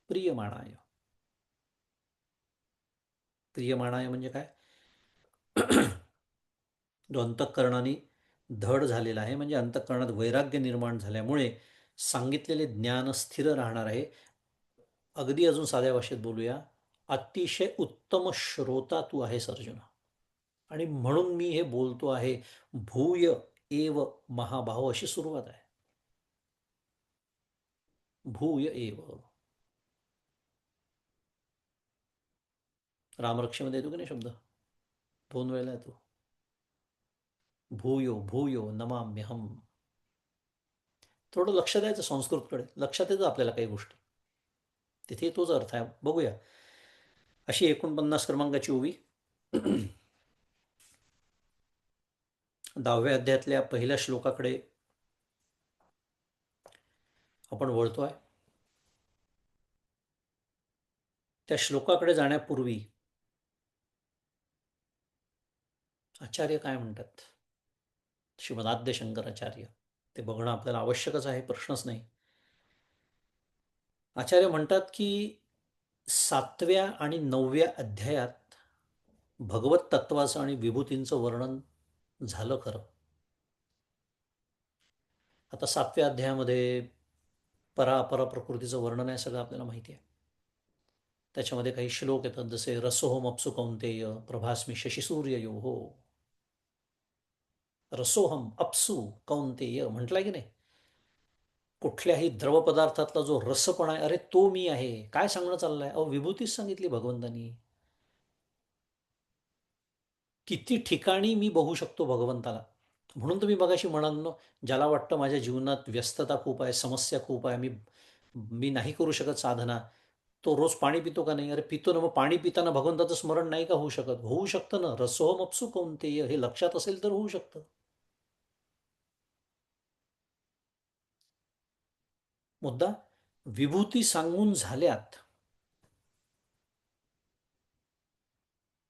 प्रियमाणाय. प्रियमाणाय म्हणजे काय? जो अंतःकरणाने धड झालेला आहे, म्हणजे अंतःकरणात वैराग्य निर्माण झाल्यामुळे सांगितलेले ज्ञान स्थिर राहणार आहे. अगदी अजून साध्या भाषेत बोलूया, अतिशय उत्तम श्रोता तू आहेस अर्जुना, आणि म्हणून मी हे बोलतो आहे. भूय एव महाभाव अशी सुरुवात आहे. भूय एव. रामरक्षेमध्ये येतो की नाही शब्द? 2 वेळेला येतो. भूयो भूयो नमाम्यहम. थोडं लक्ष द्यायचं संस्कृतकडे, लक्षात येतं आपल्याला काही गोष्टी. तिथे तोच अर्थ आहे. बघूया. अशी 49 क्रमांकाची ओवी 10व्या अध्यायातल्या पहिल्या श्लोकाकडे आपण वळतोय. त्या श्लोकाकडे जाण्यापूर्वी आचार्य काय म्हणतात, श्रीमदाद्य शंकराचार्य, ते बघणं आपल्याला आवश्यकच आहे, प्रश्नच नाही. आचार्य म्हणतात की 7व्या आणि 9व्या अध्यायात भगवत तत्वाचं आणि विभूतींचं वर्णन झालं खरं. आता 7व्या अध्यायामध्ये परापर प्रकृतीचं वर्णन आहे, सगळं आपल्याला माहिती आहे. त्याच्यामध्ये काही श्लोक येतात, जसे रसोहम अप्सु कौंतेय प्रभास्मी शशिसूर्य यो हो. रसोहम अप्सु कौंतेय म्हटलंय की नाही? कुठल्याही द्रवपदार्थातला जो रसपणा आहे, अरे तो मी आहे. काय सांगणं चाललंय? अहो, विभूतीच सांगितली भगवंतानी. किती ठिकाणी मी बघू शकतो भगवंताला. म्हणून तुम्ही मगाशी म्हणाल ना, ज्याला वाटतं माझ्या जीवनात व्यस्तता खूप आहे, समस्या खूप आहे, मी मी नाही करू शकत साधना, तो रोज पाणी पितो का नाही? अरे पितो ना. मग पाणी पिताना भगवंताचं स्मरण नाही का होऊ शकत? होऊ शकतं ना. रसोहम अपसु कौंतेय, हे लक्षात असेल तर होऊ शकतं. मुद्दा विभूती सांगून झाल्यात,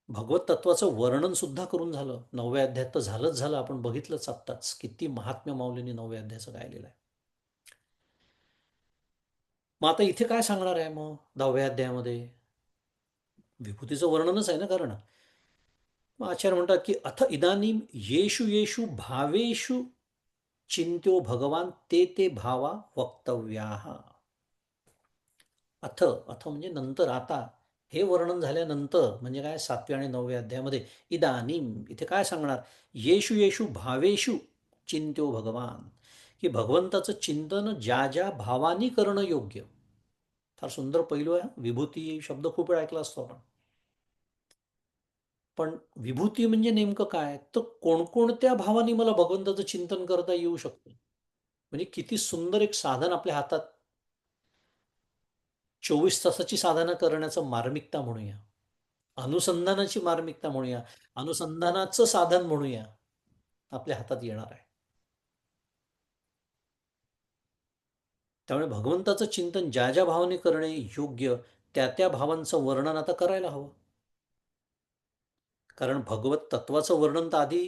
भगवत तत्वाचं वर्णन सुद्धा करून झालं. 9व्या अध्यायात तर झालंच झालं, आपण बघितलंच आत्ताच किती महात्म्य माऊलींनी 9व्या अध्यायाचं गायलेलं आहे. मग आता इथे काय सांगणार आहे मग 10व्या अध्यायामध्ये? विभूतीचं वर्णनच आहे ना. कारण मग आचार्य म्हणतात की अथ इदानीम येषु येषु भावेषु चिंत्यो भगवान ते ते भावा वक्तव्याः. अथ अथ म्हणजे नंतर, आता हे वर्णन झाल्यानंतर म्हणजे काय, 7व्या आणि 9व्या अध्यायामध्ये इदानीम इथे काय सांगणार? येषु येषु भावेषु चिंत्यो भगवान, की भगवंताचं चिंतन ज्या ज्या भावानी करणं योग्य. फार सुंदर पैलू आहे. विभूती शब्द खूप वेळा ऐकला असतो आपण. पण विभूती म्हणजे नेमकं काय, तर कोणकोणत्या भावानी मला भगवंताचं चिंतन करता येऊ शकतं. म्हणजे किती सुंदर एक साधन आपल्या हातात, 24 तासाची साधना करण्याचं मार्मिकता म्हणूया, अनुसंधानाची मार्मिकता म्हणूया, अनुसंधानाचं साधन म्हणूया, आपल्या हातात येणार आहे. त्यामुळे भगवंताचं चिंतन ज्या ज्या भावाने करणे योग्य, त्या त्या भावांचं वर्णन आता करायला हवं. कारण भगवत तत्वाचं वर्णन तर आधी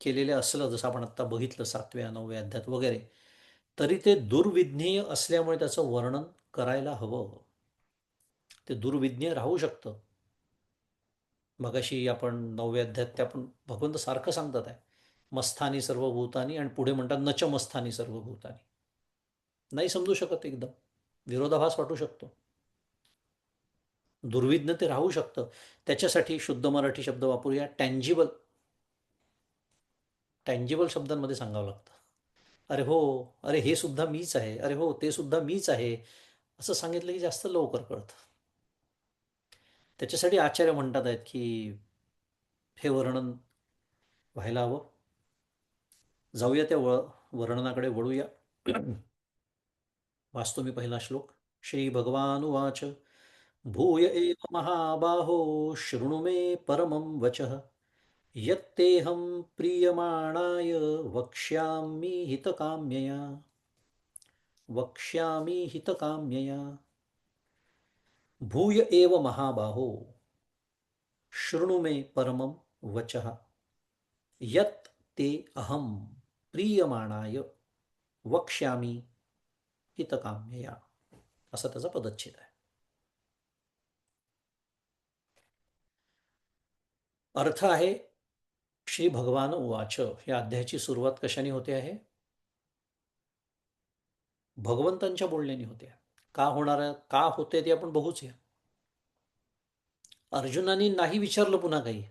केलेलं असलं, जसं आपण आत्ता बघितलं 7व्या 9व्या अध्यात वगैरे, तरी ते दुर्विज्ञेय असल्यामुळे त्याचं वर्णन करायला हवं. ते दुर्विज्ञ राहू शकतं. मगाशी आपण 9व्या अध्यायात ते आपण भगवंत सारखं सांगतात आहे, मस्थानी सर्व भूतानी, आणि पुढे म्हणतात नच मस्थानी सर्व भूतानी. नाही समजू शकत एकदम, विरोधाभास वाटू शकतो, दुर्विज्ञ ते राहू शकतं. त्याच्यासाठी शुद्ध मराठी शब्द वापरूया, टँजिबल. टँजिबल शब्दांमध्ये सांगावं लागतं. अरे हो, अरे हे सुद्धा मीच आहे, अरे हो ते सुद्धा मीच आहे, असं सांगितलं की जास्त लवकर कळतं. त्याच्यासाठी आचार्य म्हणतात आहेत की हे वर्णन व्हायला हवं. जाऊया त्या वर्णनाकडे वळूया. वाचतो मी पहिला श्लोक. श्री भगवान उवाच. भूय एव महाबाहो शृणु मे परमं वचः यत्तेऽहं प्रीयमाणाय वक्ष्यामि हितकाम्यया. वक्ष्यामि हितकाम्यया. भूय एव महाबाहो शृणु मे परमं वचः यत् ते अहं प्रीयमाणाय वक्ष्यामि हितकाम्यया. असा त्याचा पदच्छेद आहे. अर्थ आहे, श्री भगवान उवाच. या अध्यायाची सुरुवात कशाने होते आहे? भगवंतांच्या बोलण्याने होते. का होणार, का होते ते आपण बघूच या. अर्जुनाने नाही विचारलं पुन्हा काही,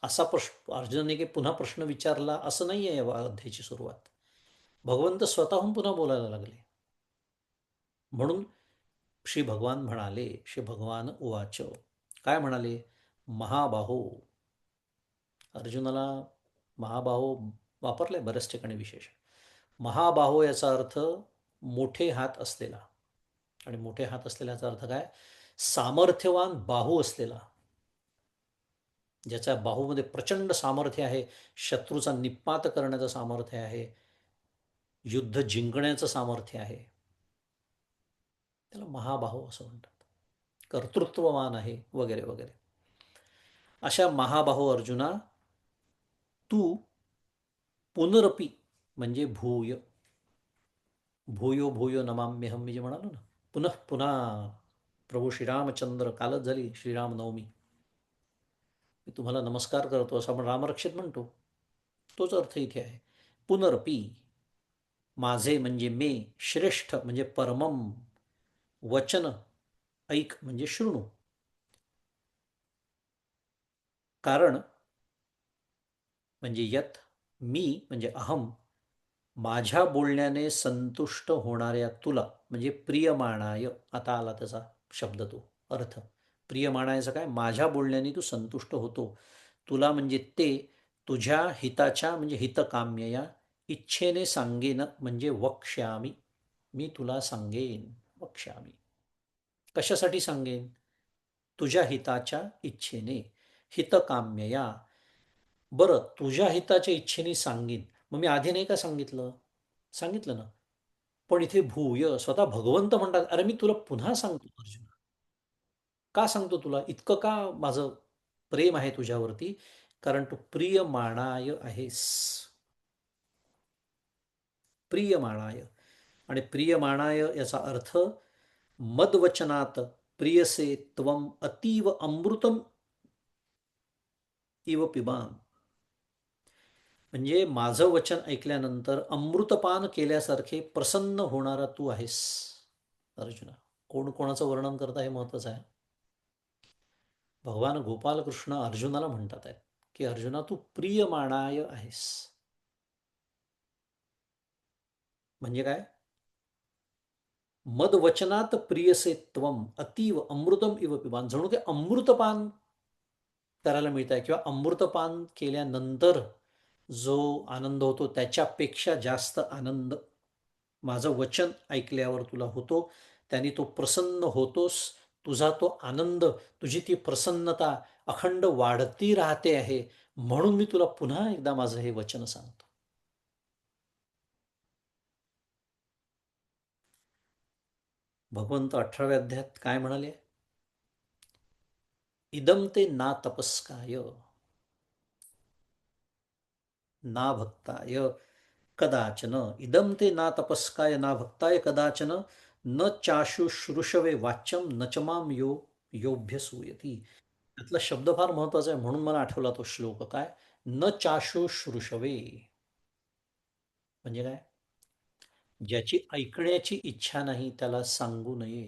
असा प्रश्न अर्जुनाने काही पुन्हा प्रश्न विचारला असं नाही आहे या अध्यायाची सुरुवात. भगवंत स्वतःहून पुन्हा बोलायला लागले. म्हणून श्री भगवान म्हणाले, श्री भगवान उवाच. काय म्हणाले? महाबाहो. अर्जुनाला महाबाहो वापरलाय बऱ्याच ठिकाणी विशेष. महाबाहो याचा अर्थ मोठे हात असलेला. आणि मोठे हात असलेल्याचा अर्थ काय? सामर्थ्यवान बाहू असलेला, ज्याच्या बाहूमध्ये प्रचंड सामर्थ्य आहे, शत्रूचा निपात करण्याचं सामर्थ्य आहे, युद्ध जिंकण्याचं सामर्थ्य आहे, त्याला महाबाहू असं म्हणतात. कर्तृत्ववान आहे वगैरे वगैरे. अशा महाबाहू अर्जुना, तू पुनरपी म्हणजे भूय, भूयो भूयो नमाम्यहम, मी जे म्हणालो ना, पुनः पुन्हा. प्रभू श्रीरामचंद्र, कालच झाली श्रीरामनवमी, मी तुम्हाला नमस्कार करतो असं आपण रामरक्षित म्हणतो. तोच अर्थ इथे आहे. पुनरपी, माझे म्हणजे मे, श्रेष्ठ म्हणजे परमम, वचन ऐक म्हणजे शृणू. कारण म्हणजे यत, मी म्हणजे अहम, माझ्या बोलण्याने संतुष्ट होणाऱ्या तुला म्हणजे प्रियमाणाय. आता आला त्याचा शब्द, तो अर्थ. प्रियमाणायचं काय? माझ्या बोलण्याने तू संतुष्ट होतो. तुला म्हणजे ते, तुझ्या हिताच्या म्हणजे हितकाम्यया, इच्छेने सांगेन म्हणजे वक्ष्यामी, मी तुला सांगेन. वक्ष्यामी, कशासाठी सांगेन? तुझ्या हिताच्या इच्छेने. हितकाम्यया, बरं तुझ्या हिताच्या इच्छेने सांगेन. मग मी आधी नाही का सांगितलं? सांगितलं ना. पण इथे भूय, स्वतः भगवंत म्हणतात, अरे मी तुला पुन्हा सांगतो अर्जुन. का सांगतो तुला? इतकं का माझं प्रेम आहे तुझ्यावरती? कारण तू प्रियमाणाय आहेस. प्रियमाणाय. आणि प्रियमाणाय याचा अर्थ, मदवचनात प्रियसे त्वम अतीव अमृतम इव पिबान. म्हणजे माझं वचन ऐकल्यानंतर अमृतपान केल्यासारखे प्रसन्न होणारा तू आहेस अर्जुना. कोण कोणाचं वर्णन करता हे महत्वाचं आहे. भगवान गोपालकृष्ण अर्जुनाला म्हणतात आहेत की अर्जुना, तू प्रियमाणाय आहेस. म्हणजे काय? मदवचनात प्रियसे त्वम अतीव अमृतम इव पिबान. जणू ते अमृतपान करायला मिळत आहे, किंवा अमृतपान केल्यानंतर जो आनंद होतो त्याच्यापेक्षा जास्त आनंद माझं वचन ऐकल्यावर तुला होतो. त्याने तो प्रसन्न होतोस. तुझा तो आनंद, तुझी ती प्रसन्नता अखंड वाढती राहते आहे. म्हणून मी तुला पुन्हा एकदा माझं हे वचन सांगतो. भगवंत 18व्या अध्यायात काय म्हणाले? इदम ते ना तपस्काय ना भक्ताय कदाचन. इदम ते ना तपस्काय ना भक्ताय कदाचन, न चाशुश्रूषवे वाच्यम न च माम यो योभ्य सूयती. त्यातला शब्द फार महत्वाचा आहे म्हणून मला आठवला तो श्लोक काय, न चाशु श्रुषवे. म्हणजे काय, ज्याची ऐकण्याची इच्छा नाही त्याला सांगू नये.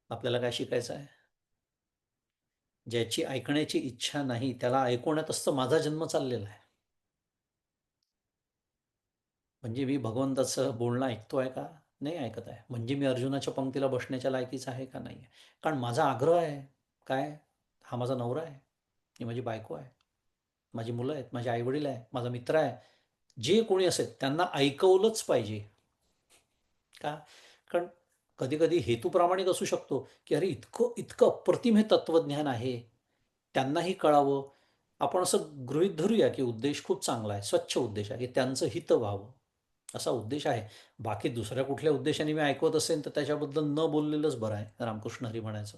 आपल्याला काय शिकायचं आहे, ज्याची ऐकण्याची इच्छा नाही त्याला ऐकवण्यात असतं माझा जन्म चाललेला आहे. म्हणजे मी भगवंताचं बोलणं ऐकतोय का, नाही ऐकत आहे. म्हणजे मी अर्जुनाच्या पंक्तीला बसण्याच्या लायकीचा आहे का, नाही आहे. कारण माझा आग्रह आहे काय, हा माझा नवरा आहे, ही माझी बायको आहे, माझी मुलं आहेत, माझे आईवडील आहे, माझा मित्र आहे, जे कोणी असेल त्यांना ऐकवलंच पाहिजे. का, कारण कधी कधी हेतू प्रामाणिक असू शकतो, की अरे इतकं इतकं अप्रतिम हे तत्वज्ञान आहे, त्यांनाही कळावं. आपण असं गृहीत धरूया की उद्देश खूप चांगला आहे, स्वच्छ उद्देश आहे, की त्यांचं हित व्हावं, असा उद्देश आहे. बाकी दुसऱ्या कुठल्या उद्देशाने मी ऐकवत असेल तर त्याच्याबद्दल न बोललेलंच बरं आहे, रामकृष्ण हरी म्हणायचं.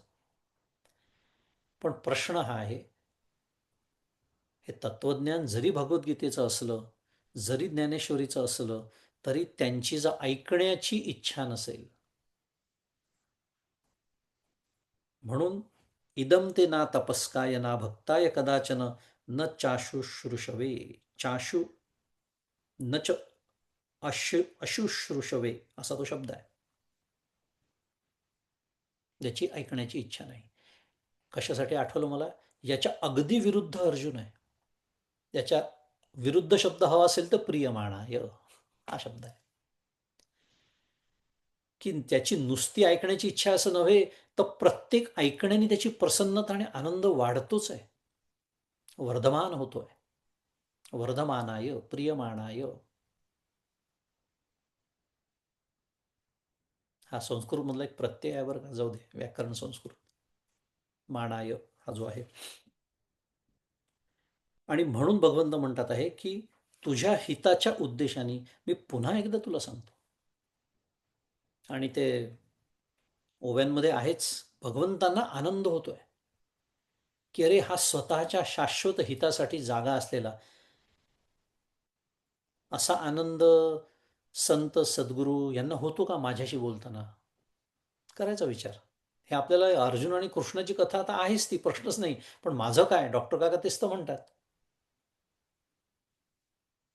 पण प्रश्न हा आहे, हे तत्वज्ञान जरी भगवद्गीतेचं असलं, जरी ज्ञानेश्वरीचं असलं, तरी त्यांची जर ऐकण्याची इच्छा नसेल, म्हणून इदम ते ना तपस्काय ना भक्ताय कदाचन न चाशुश्रुषवे. चाशु न च अशुश्रुषवे असा तो शब्द आहे, ज्याची ऐकण्याची इच्छा नाही. कशासाठी आठवलं मला, याच्या अगदी विरुद्ध अर्जुन आहे. याच्या विरुद्ध शब्द हवा असेल तर प्रियमाणाय हा शब्द आहे, की त्याची नुसती ऐकण्याची इच्छा असं नव्हे, तर प्रत्येक ऐकण्याने त्याची प्रसन्नता आणि आनंद वाढतोच आहे, वर्धमान होतोय. वर्धमानाय प्रियमाणाय, हा संस्कृत मधला एक प्रत्यय आहे बरं का, जाऊ दे, व्याकरण संस्कृत. मानाय हा जो आहे. आणि म्हणून भगवंत म्हणतात आहे की तुझ्या हिताच्या उद्देशाने मी पुन्हा एकदा तुला सांगतो. आणि ते ओव्यांमध्ये आहेच, भगवंतांना आनंद होतोय की अरे हा स्वतःच्या शाश्वत हितासाठी जागा असलेला असा आनंद संत सद्गुरू यांना होतो का माझ्याशी बोलताना. करायचा विचार. हे आपल्याला अर्जुन आणि कृष्णाची कथा आता आहेच, ती प्रश्नच नाही. पण माझं काय, डॉक्टर काका तेच तर म्हणतात.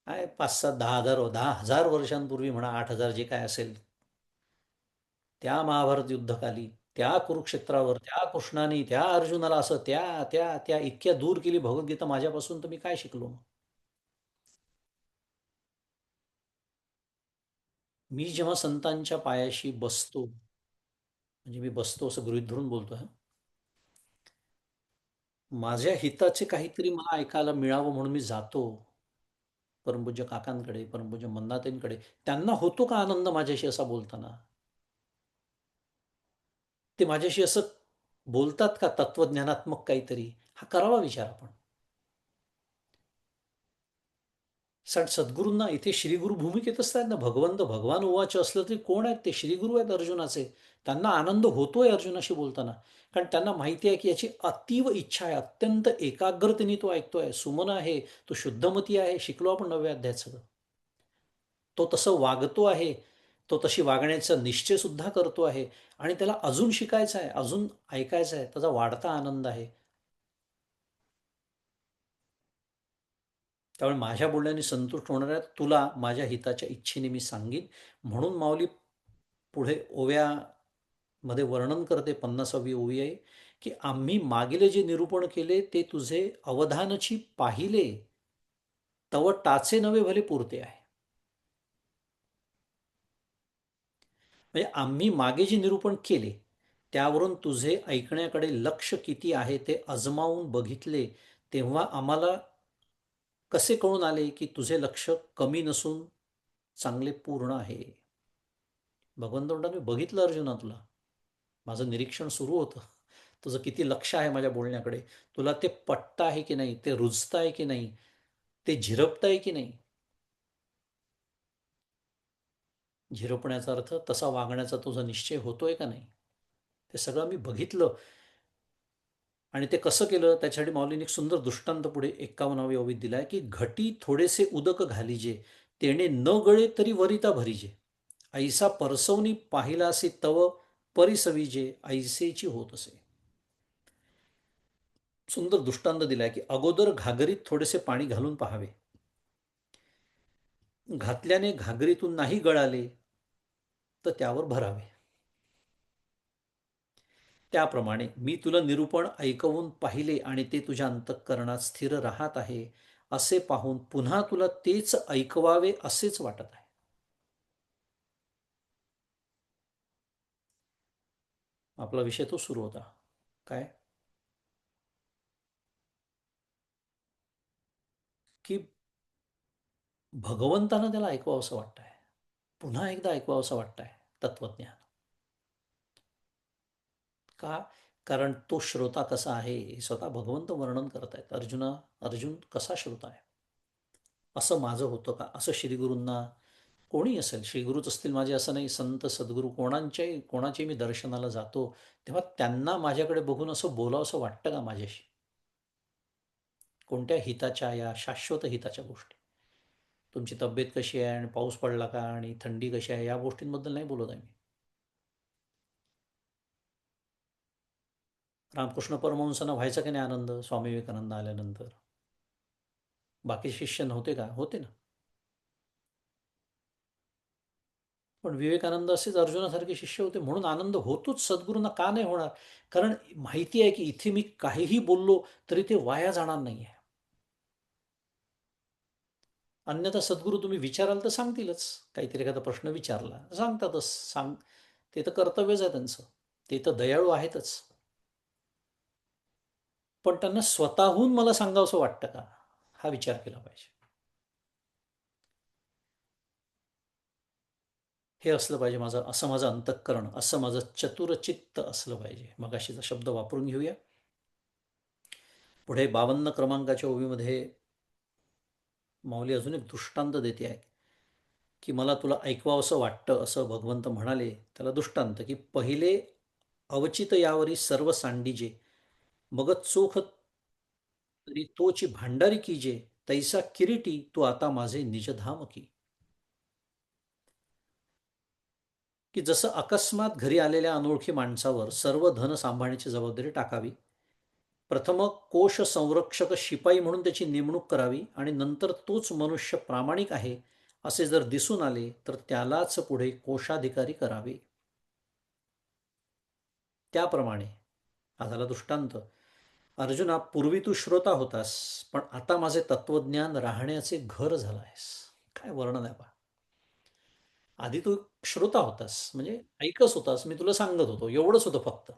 काय 5,000, 10,000, 10,000 वर्षांपूर्वी म्हणा, 8,000 जे काय असेल, त्या महाभारत युद्धकाली, त्या कुरुक्षेत्रावर त्या कृष्णाने त्या अर्जुनाला असं त्या त्या त्या इतक्या दूर केली भगवद्गीता माझ्यापासून, तर मी काय शिकलो. मी जेव्हा संतांच्या पायाशी बसतो, म्हणजे मी बसतो असं गृहीत धरून बोलतो हा, माझ्या हिताचे काहीतरी मला ऐकायला मिळावं म्हणून मी जातो परमपूज्य काकांकडे, परमपूज्य मंदाताईंकडे. त्यांना होतो का आनंद माझ्याशी असा बोलताना, ते माझ्याशी असं बोलतात का तत्वज्ञानात्मक काहीतरी, हा करावा विचार आपण. सद्गुरूंना इथे श्रीगुरु भूमिकेत असतात ना, भगवंत भगवान उवाच असलं तरी कोण आहेत ते, श्रीगुरु आहेत अर्जुनाचे. त्यांना आनंद होतोय अर्जुनाशी बोलताना, कारण त्यांना माहिती आहे की याची अतीव इच्छा आहे, अत्यंत एकाग्रतेने तो ऐकतोय, सुमन आहे, तो शुद्धमती आहे, शिकलो आपण 9व्या अध्यायात सगळं. तो तसं वागतो आहे, तो तशी वागण्याचा निश्चय सुद्धा करतो आहे, आणि त्याला अजून शिकायचं आहे, अजून ऐकायचं आहे, त्याचा वाढता आनंद आहे. त्यामुळे माझ्या बोलण्याने संतुष्ट होणाऱ्या तुला माझ्या हिताच्या इच्छेने मी सांगीन. म्हणून माऊली पुढे ओव्यामध्ये वर्णन करते, 50वी ओवी आहे, की आम्ही मागील जे निरूपण केले ते तुझे अवधानची पाहिले, तव टाचे नवे भले पुरते आहे. म्हणजे आम्ही मागे जे निरूपण केले त्यावरून तुझे ऐकण्याकडे लक्ष किती आहे ते अजमावून बघितले, तेव्हा आम्हाला कसे कळून आले की तुझे लक्ष कमी नसून चांगले पूर्ण आहे. भगवंत म्हणतात मी बघितलं अर्जुना तुला, माझं निरीक्षण सुरू होतं, तुझं किती लक्ष आहे माझ्या बोलण्याकडे, तुला ते पटतं आहे की नाही, ते रुजतं आहे की नाही, ते झिरपतं आहे की नाही. झिरपण्याचा अर्थ तसा वागण्याचा तुझा निश्चय होतोय का नाही, ते सगळं मी बघितलं. आणि ते कसं केलं त्याच्यासाठी माऊलीने एक सुंदर दृष्टांत पुढे 51व्या ओवीत दिलाय, की घटी थोडेसे उदक घालीजे, तेणे न गळे तरी वरिता भरीजे. ऐसा परसवनी पाहिलासी तव परिसविजे ऐसेची होत असे. सुंदर दृष्टांत दिलाय की अगोदर घागरीत थोडेसे पाणी घालून पाहावे. घातल्याने घागरीतून नाही गळाले तर त्यावर भरावे. त्याप्रमाणे मी तुला निरूपण ऐकवून पाहिले आणि ते तुझ्या अंतःकरणात स्थिर राहत आहे असे पाहून पुन्हा तुला तेच ऐकवावे असेच वाटत आहे. आपला विषय तो सुरू होता. काय? की भगवंतानं त्याला ऐकवावं असं वाटतंय. पुन्हा एकदा ऐकवावं असं वाटतंय तत्वज्ञान. का? कारण तो श्रोता कसा आहे हे स्वतः भगवंत वर्णन करत आहेत. अर्जुन कसा श्रोता आहे? असं माझं होतं का? असं श्रीगुरूंना कोणी असेल, श्रीगुरूच असतील माझे असं नाही, संत सद्गुरू कोणाचे मी दर्शनाला जातो तेव्हा त्यांना माझ्याकडे बघून असं बोलावं असं वाटतं का माझ्याशी? कोणत्या हिताच्या, या शाश्वत हिताच्या गोष्टी. तुमची तब्येत कशी आहे आणि पाऊस पडला का आणि थंडी कशी आहे या गोष्टींबद्दल नाही बोलत आहे मी. रामकृष्ण परमहंसांना व्हायचा की नाही आनंद स्वामी विवेकानंद आल्यानंतर? बाकी शिष्य नव्हते का? होते ना. पण विवेकानंद असेच अर्जुनासारखे शिष्य होते म्हणून आनंद होतोच. सद्गुरूंना का नाही होणार? कारण माहिती आहे की इथे मी काहीही बोललो तरी ते वाया जाणार नाही आहे. अन्यथा सद्गुरू तुम्ही विचाराल तर सांगतीलच. काहीतरी एखादा प्रश्न विचारला सांगतातच. ते तर कर्तव्यच आहे त्यांचं. ते तर दयाळू आहेतच. पण त्यांना स्वतःहून मला सांगावंसं वाटतं का? हा विचार केला पाहिजे. हे असलं पाहिजे माझं अंतःकरण, असं माझं चतुरचित्त असलं पाहिजे. मगाशीचा शब्द वापरून घेऊया. पुढे 52 क्रमांकाच्या ओवीमध्ये माऊली अजून एक दृष्टांत देते आहे की मला तुला ऐकवावंसं वाटतं असं भगवंत म्हणाले. त्याला दृष्टांत की पहिले अवचित यावरी सर्व सांडीजे मग चोख तरी तोची भांडारी कीजे तैसा किरीटी तू आता माझे निजधाम की. की जसं अकस्मात घरी आलेल्या अनोळखी माणसावर सर्व धन सांभाळण्याची जबाबदारी टाकावी. प्रथम कोश संरक्षक शिपाई म्हणून त्याची नेमणूक करावी आणि नंतर तोच मनुष्य प्रामाणिक आहे असे जर दिसून आले तर त्यालाच पुढे कोशाधिकारी करावे. त्याप्रमाणे हा झाला दृष्टांत. अर्जुना, पूर्वी तू श्रोता होतास पण आता माझे तत्वज्ञान राहण्याचे घर झाला आहेस. काय वर्णन आहे पहा. आधी तू श्रोता होतास म्हणजे ऐकच होतास, मी तुला सांगत होतो एवढंच होतं फक्त.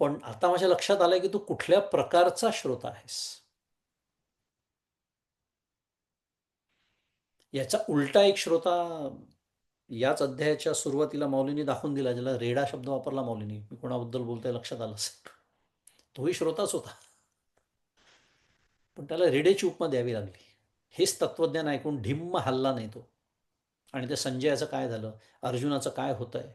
पण आता माझ्या लक्षात आलंय की तू कुठल्या प्रकारचा श्रोता आहेस. याचा उलटा एक श्रोता याच अध्यायाच्या सुरुवातीला मौलींनी दाखवून दिला, ज्याला रेडा शब्द वापरला मौलींनी. मी कोणाबद्दल बोलतोय लक्षात आलं असेल. तोही श्रोताच होता पण त्याला रेडेची उपमा द्यावी लागली. हेच तत्वज्ञान ऐकून ढिम्म हल्ला नाही तो. आणि त्या संजयाचं काय झालं, अर्जुनाचं काय होतंय.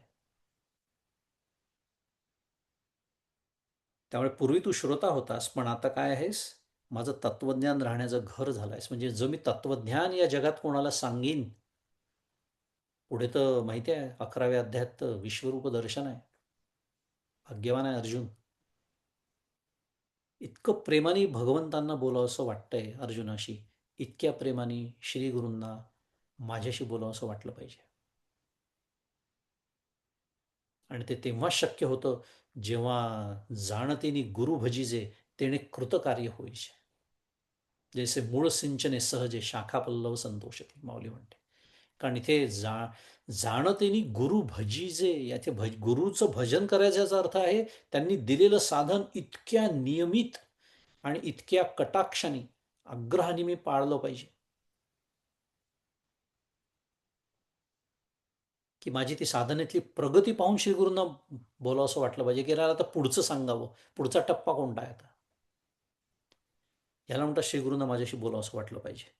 त्यामुळे पूर्वी तू श्रोता होतास पण आता काय आहेस, माझं तत्वज्ञान राहण्याचं घर झालंयस. म्हणजे जो मी तत्वज्ञान या जगात कोणाला सांगीन, पुढे तर माहिती आहे 11व्या अध्यायात विश्वरूप दर्शन आहे. भाग्यवान आहे अर्जुन. इतकं प्रेमाने भगवंतांना बोलावं असं वाटतंय अर्जुनाशी, इतक्या प्रेमाने श्री गुरूंना माझ्याशी बोलावं असं वाटलं पाहिजे. आणि ते तेव्हाच शक्य होतं जेव्हा जाणतेनी गुरु भजीजे तेणे कृतकार्य होईचे. जैसे मूळ सिंचने सहजे शाखा पल्लव संतोषते, माऊली म्हणते. कारण इथे जाणतेनी गुरु भजीजे, याचे गुरुचं भजन करायचा अर्थ आहे त्यांनी दिलेलं साधन इतक्या नियमित आणि इतक्या कटाक्षाने आग्रहाने मी पाळलं पाहिजे की माझी ती साधनेतली प्रगती पाहून श्रीगुरूंना बोलावं असं वाटलं पाहिजे की आता पुढचं सांगावं, पुढचा टप्पा कोणता आहे आता. याला म्हणतात श्रीगुरूंना माझ्याशी बोलावं असं वाटलं पाहिजे.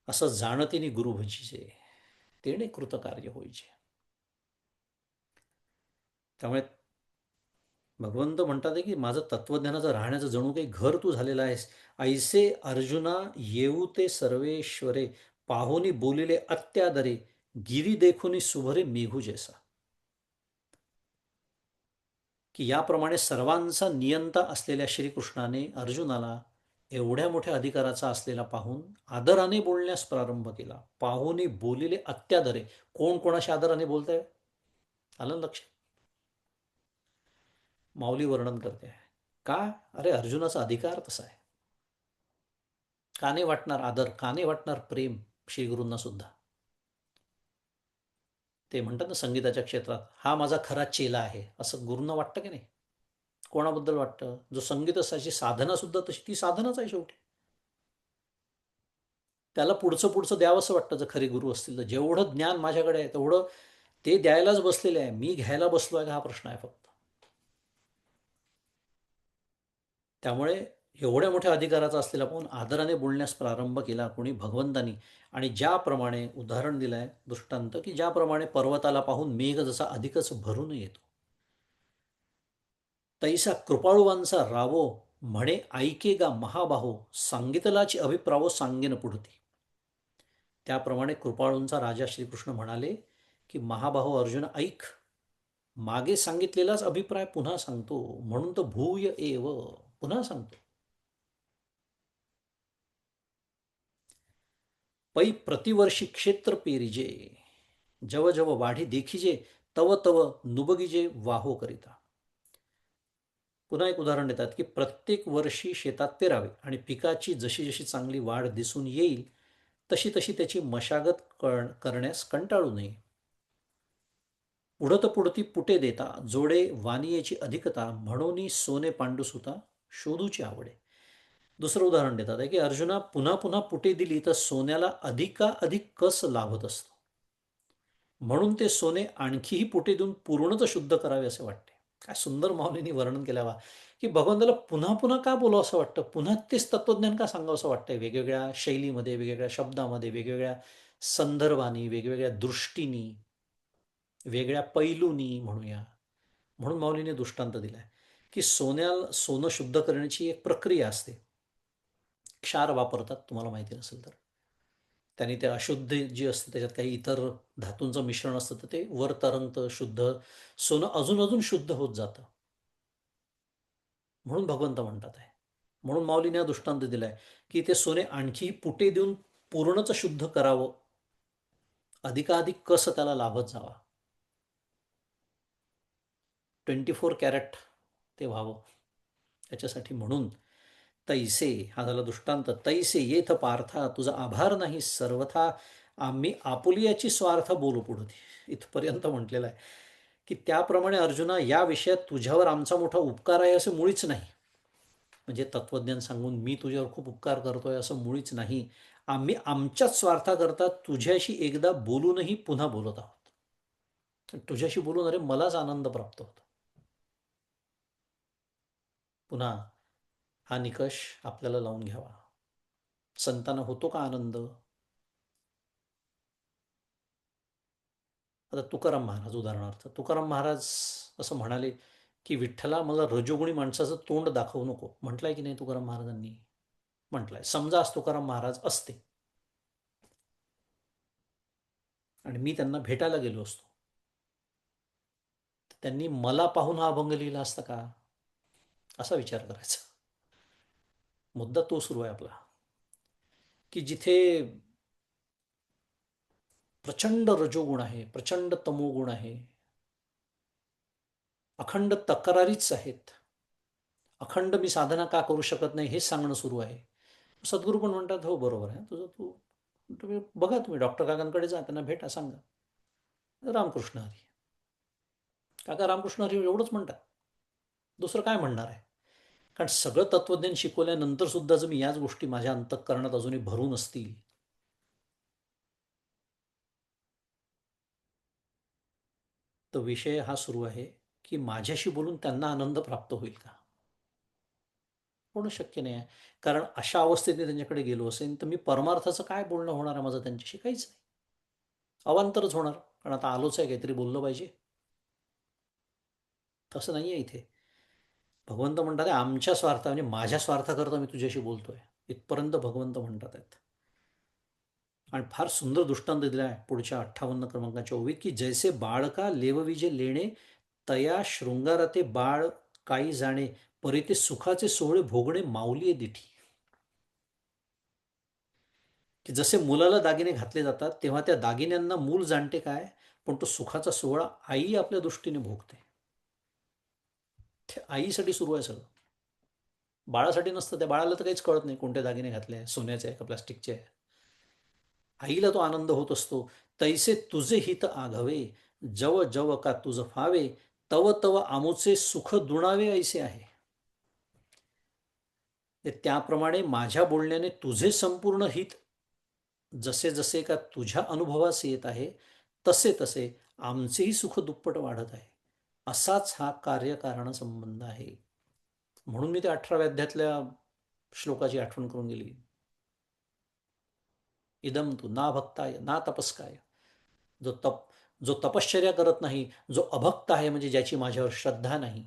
असं जाणतीने गुरु भजीचे तेणे कृतकार्य होईचे. त्यामुळे भगवंत म्हणतात की माझं तत्वज्ञानाचं राहण्याचं जणू काही घर तू झालेलं आहेस. ऐसे अर्जुना येऊ ते सर्वेश्वरे पाहुनी बोलिले अत्यादरे, गिरी देखुनी सुभरे मेघू जैसा. की याप्रमाणे सर्वांचा नियंता असलेल्या श्रीकृष्णाने अर्जुनाला एवढ्या मोठ्या अधिकाराचा असलेला पाहून आदराने बोलण्यास प्रारंभ केला. पाहुनी बोलिले अत्यादरे. कोण कोणाशी आदराने बोलत आहे? आलं लक्ष? माऊली वर्णन करते आहे. का? अरे अर्जुनाचा अधिकार तसा आहे. का नाही वाटणार आदर? का नाही वाटणार प्रेम श्रीगुरूंना सुद्धा? ते म्हणतात ना संगीताच्या क्षेत्रात, हा माझा खरा चेला आहे, असं गुरूंना वाटतं की नाही? कोणाबद्दल वाटतं? जो संगीत असायची साधना सुद्धा तशी ती साधनाच आहे शेवटी. त्याला पुढचं पुढचं द्यावंसं वाटतं जर खरे गुरु असतील तर. जेवढं ज्ञान माझ्याकडे आहे तेवढं ते द्यायलाच बसलेले आहे. मी घ्यायला बसलो आहे का हा प्रश्न आहे फक्त. त्यामुळे एवढ्या मोठ्या अधिकाराचा असलेला पाहून आदराने बोलण्यास प्रारंभ केला कोणी? भगवंतानी. आणि ज्याप्रमाणे उदाहरण दिलं आहे दृष्टांत, की ज्याप्रमाणे पर्वताला पाहून मेघ जसा अधिकच भरून येतो, तैसा कृपाळुवांचा रावो, म्हणे ऐके गा महाबाहो, सांगितलाची अभिप्रावो सांगेन पुढती. त्याप्रमाणे कृपाळूंचा राजा श्रीकृष्ण म्हणाले की महाबाहो अर्जुन ऐक, मागे सांगितलेलाच अभिप्राय पुन्हा सांगतो, म्हणून तर भूय एव, पुन्हा सांगतो. पै प्रतिवर्षी क्षेत्र पेरिजे, जव जव वाढी देखिजे, तव तव नुबगिजे वाहो करिता. पुन्हा एक उदाहरण देतात की प्रत्येक वर्षी शेतात पेरावे आणि पिकाची जशी जशी चांगली वाढ दिसून येईल तशी तशी त्याची मशागत करण्यास कंटाळू नये. पुढत पुढती पुटे देता, जोडे वानियेची अधिकता, म्हणून सोने पांडुसुता शोधूची आवडे. दुसरं उदाहरण देतात आहे की अर्जुना पुन्हा पुन्हा पुटे दिली तर सोन्याला अधिकाधिक कस लाभत असतो, म्हणून ते सोने आणखीही पुटे देऊन पूर्णच शुद्ध करावे असे वाटते. काय सुंदर माऊलींनी वर्णन केल्यावा की भगवंताला पुन्हा पुन्हा का बोलावं असं वाटतं, पुन्हा तेच तत्वज्ञान का सांगावं असं वाटतंय, वेगवेगळ्या शैलीमध्ये, वेगवेगळ्या शब्दामध्ये, वेगवेगळ्या संदर्भानी, वेगवेगळ्या दृष्टीनी, वेगळ्या पैलूनी म्हणूया. म्हणून माऊलीने दृष्टांत दिलाय की सोनं शुद्ध करण्याची एक प्रक्रिया असते. क्षार वापरतात, तुम्हाला माहिती नसेल तर. त्यांनी ते अशुद्ध जी असते त्याच्यात काही इतर धातूंचं मिश्रण असतं तर ते वर तरंगतं, शुद्ध सोनं अजून अजून शुद्ध होत जातं. म्हणून भगवंत म्हणतात आहे. म्हणून माऊलीने हा दृष्टांत दिलाय की ते सोने आणखी पुटे देऊन पूर्णच शुद्ध करावं, अधिकाधिक कस त्याला लाभत जावा, 24 कॅरेट ते व्हावं त्याच्यासाठी. म्हणून तैसे, हा झाला दृष्टांत, तैसे येथ पार्था तुझा आभार नाही सर्वथा, आम्ही आपुलियाची स्वार्थ बोलू पुढे, इथपर्यंत म्हटलेलं आहे. की त्याप्रमाणे अर्जुना या विषयात तुझ्यावर आमचा मोठा उपकार आहे असं मुळीच नाही. म्हणजे तत्वज्ञान सांगून मी तुझ्यावर खूप उपकार करतोय असं मुळीच नाही. आम्ही आमच्याच स्वार्थाकरता तुझ्याशी एकदा बोलूनही पुन्हा बोलत आहोत. तुझ्याशी बोलून अरे मलाच आनंद प्राप्त होतो. पुन्हा हा निकष आपल्याला लावून घ्यावा. संतांना होतो का आनंद? आता तुकाराम महाराज उदाहरणार्थ, तुकाराम महाराज असं म्हणाले की विठ्ठला मला रजोगुणी माणसाचं तोंड दाखवू नको, म्हटलंय की नाही तुकाराम महाराजांनी? म्हटलंय. समजा आज तुकाराम महाराज असते आणि मी त्यांना भेटायला गेलो असतो, तर त्यांनी मला पाहून हा अभंग लिहिला असता का? असा विचार करायचा. मुद्दा तो सुरू आहे आपला की जिथे प्रचंड रजोगुण आहे, प्रचंड तमोगुण आहे, अखंड तक्रारीच आहेत, अखंड मी साधना का करू शकत नाही हेच सांगणं सुरू आहे. सद्गुरू पण म्हणतात हो बरोबर आहे तुझं, तुम्ही बघा, तुम्ही डॉक्टर काकांकडे जा, त्यांना भेटा, सांगा रामकृष्ण हरी. काका रामकृष्ण हरी एवढंच म्हणतात, दुसरं काय म्हणणार आहे? कारण सगळं तत्वज्ञान शिकवल्यानंतर सुद्धा जर मी याच गोष्टी माझ्या अंतःकरणात अजूनही भरून असतील, तर विषय हा सुरू आहे की माझ्याशी बोलून त्यांना आनंद प्राप्त होईल का? होणं शक्य नाही आहे. कारण अशा अवस्थेत मी त्यांच्याकडे गेलो असेल तर मी परमार्थाचं काय बोलणं होणार आहे माझं त्यांच्याशी? काहीच नाही. अवांतरच होणार. कारण आता आलोच आहे, काहीतरी बोललं पाहिजे. तसं नाही आहे इथे. भगवंत म्हणतात आमच्या स्वार्थ म्हणजे माझ्या स्वार्थाकरता मी तुझ्याशी बोलतोय, इथपर्यंत भगवंत म्हणतात आहेत. आणि फार सुंदर दृष्टांत दिला आहे पुढच्या 58 क्रमांकाच्या ओळीत, की जैसे बाळका लेवविजे लेणे, तया शृंगाराते बाळ काही जाणे, परी ते सुखाचे सोहळे भोगणे माऊली दिठी. की जसे मुलाला दागिने घातले जातात तेव्हा त्या दागिन्यांना मूल जाणते काय, पण तो सुखाचा सोहळा आई आपल्या दृष्टीने भोगते. ते आईसाठी सुरू आहे सगळं, बाळासाठी नसतं. त्या बाळाला तर काहीच कळत नाही कोणते दागिने घातले, सोन्याचे आहे का प्लास्टिकचे आहे. आईला तो आनंद होत असतो. तैसे तुझे हित आघवे, जव जव का तुझ फावे, तव तव आमुचे सुख दुणावे ऐसे आहे. त्याप्रमाणे माझ्या बोलण्याने तुझे संपूर्ण हित जसे जसे का तुझ्या अनुभवास येत आहे, तसे तसे आमचेही सुख दुप्पट वाढत आहे. असाच हा कार्यकारण संबंध आहे. म्हणून मी त्या 18व्या अध्यायातल्या श्लोकाची आठवण करून दिली. इदम तू ना भक्ताय ना तपस्काय. जो तप जो तपश्चर्या करत नाही, जो अभक्त आहे म्हणजे ज्याची माझ्यावर श्रद्धा नाही,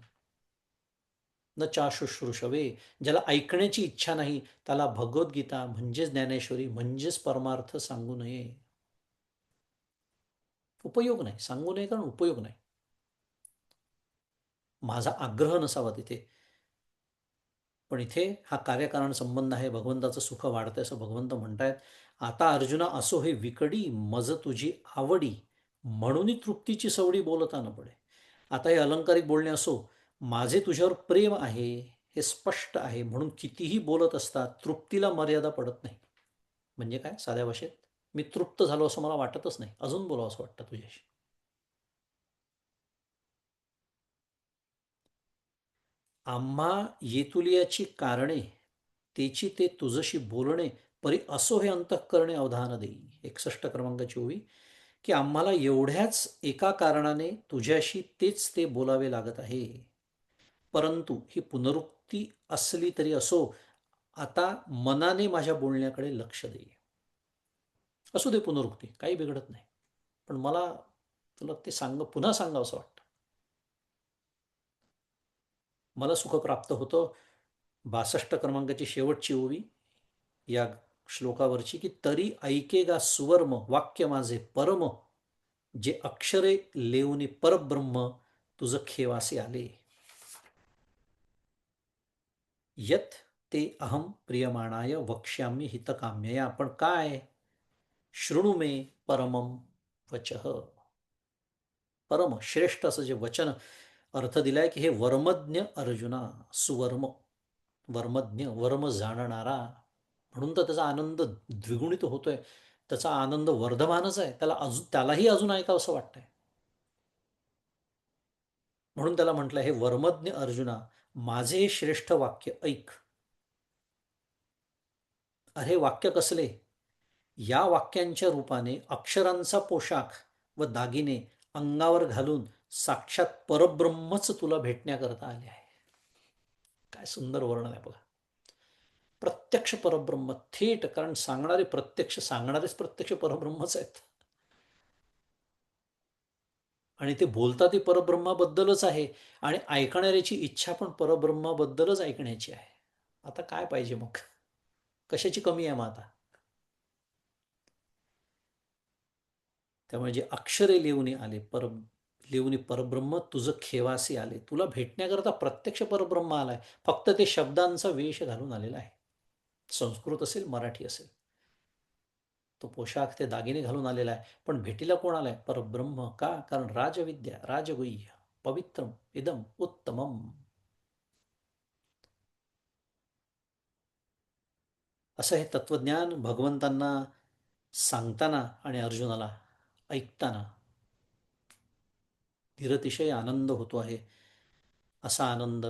न चाशुश्रूषवे, ज्याला ऐकण्याची इच्छा नाही, त्याला भगवद्गीता म्हणजेच ज्ञानेश्वरी म्हणजेच परमार्थ सांगू नये. उपयोग नाही, सांगू नये कारण उपयोग नाही. माझा आग्रह नसावा तिथे. पण इथे हा कार्यकारण संबंध आहे. भगवंताचं सुख वाढतंय असं भगवंत म्हणतायत. आता अर्जुना असो हे विकडी मज तुझी आवडी, म्हणून तृप्तीची सवडी बोलता न पडे. आता हे अलंकारिक बोलणे असो, माझे तुझ्यावर प्रेम आहे हे स्पष्ट आहे, म्हणून कितीही बोलत असता तृप्तीला मर्यादा पडत नाही. म्हणजे काय, साध्या भाषेत मी तृप्त झालो असं मला वाटतच नाही, अजून बोलावं असं वाटतं तुझ्याशी. आम्हा येतुलियाची कारणे, तेची ते तुझशी बोलणे, परी असो हे अंतःकरणे अवधान देई. 61 क्रमांकाची ओवी, की आम्हाला एवढ्याच एका कारणाने तुझ्याशी तेच ते बोलावे लागत आहे. परंतु ही पुनरुक्ती असली तरी असो, आता मनाने माझ्या बोलण्याकडे लक्ष दे. असू दे पुनरुक्ती, काही बिघडत नाही, पण मला तुला ते पुन्हा सांगावं असं वाटतं. मला सुख प्राप्त होतं. 62 क्रमांकाची शेवटची ओवी या श्लोकावरची, की तरी ऐकेगा सुवर्म वाक्य माझे परम, जे अक्षरे लेवनी परब्रह्म, तुझ खेवासे आले. यत ते अहम प्रियमाणाय वक्ष्यामी हितकाम्यया. पण काय, शृणु मे परमम वचः. परम श्रेष्ठ असं जे वचन अर्थ दिलाय, की हे वर्मज्ञ अर्जुना, सुवर्म, वर्मज्ञ, वर्म जाणणारा, म्हणून तर त्याचा आनंद द्विगुणित होतोय. त्याचा आनंद वर्धमानच आहे. त्यालाही अजून ऐकावं असं वाटतंय. म्हणून त्याला म्हटलं, हे वर्मज्ञ अर्जुना, माझे हे श्रेष्ठ वाक्य ऐक. अरे वाक्य कसले, या वाक्यांच्या रूपाने अक्षरांचा पोशाख व दागिने अंगावर घालून साक्षात परब्रह्मच तुला भेटण्याकरता आले आहे. काय सुंदर वर्णन आहे बघा. प्रत्यक्ष परब्रह्म थेट, कारण सांगणारेच प्रत्यक्ष परब्रह्मच आहेत. आणि ते बोलतात ते परब्रह्माबद्दलच आहे, आणि ऐकणाऱ्याची इच्छा पण परब्रह्माबद्दलच ऐकण्याची आहे. आता काय पाहिजे मग, कशाची कमी आहे मग आता. त्यामुळे जे अक्षरे लिहून आले, लिहून परब्रह्म तुझं खेवासे आले, तुला भेटण्याकरता प्रत्यक्ष परब्रह्म आलाय. फक्त ते शब्दांचा वेश घालून आलेला आहे. संस्कृत असेल, मराठी असेल, तो पोशाख, ते दागिने घालून आलेला आहे. पण भेटीला कोण आलाय, परब्रह्म. का, कारण राजविद्या राजगुह्य पवित्रम इदम उत्तमम. असं हे तत्वज्ञान भगवंतांना सांगताना आणि अर्जुनाला ऐकताना निरतिशय आनंद होतो आहे. असा आनंद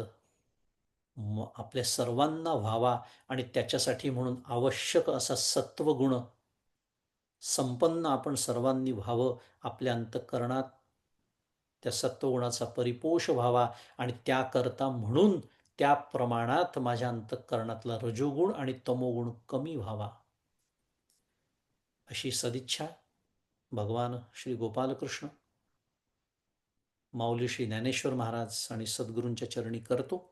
आपल्या सर्वांना व्हावा, आणि त्याच्यासाठी म्हणून आवश्यक असा सत्वगुण संपन्न आपण सर्वांनी व्हावं. आपल्या अंतःकरणात त्या सत्वगुणाचा परिपोष व्हावा, आणि त्याकरता म्हणून त्या प्रमाणात माझ्या अंतःकरणातला रजोगुण आणि तमोगुण कमी व्हावा, अशी सदिच्छा भगवान श्री गोपालकृष्ण, माऊली श्री ज्ञानेश्वर महाराज आणि सद्गुरूंच्या चरणी करतो.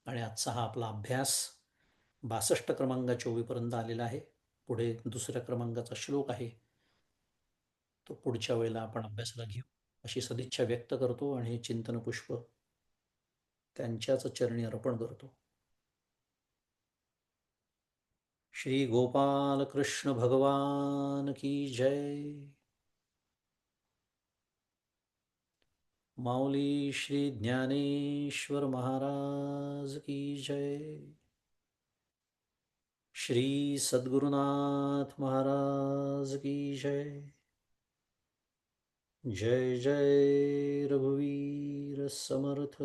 आणि आजचा हा आपला अभ्यास 62 क्रमांकाच्या ओळीपर्यंत आलेला आहे. पुढे दुसऱ्या क्रमांकाचा श्लोक आहे, तो पुढच्या वेळेला आपण अभ्यासाला घेऊ अशी सदिच्छा व्यक्त करतो आणि हे चिंतन पुष्प त्यांच्याच चरणी अर्पण करतो. श्री गोपाल कृष्ण भगवान की जय. माऊली श्री ज्ञानेश्वर महाराज की जय. श्री सद्गुरुनाथ महाराज की जय. जय जय रघुवीर समर्थ.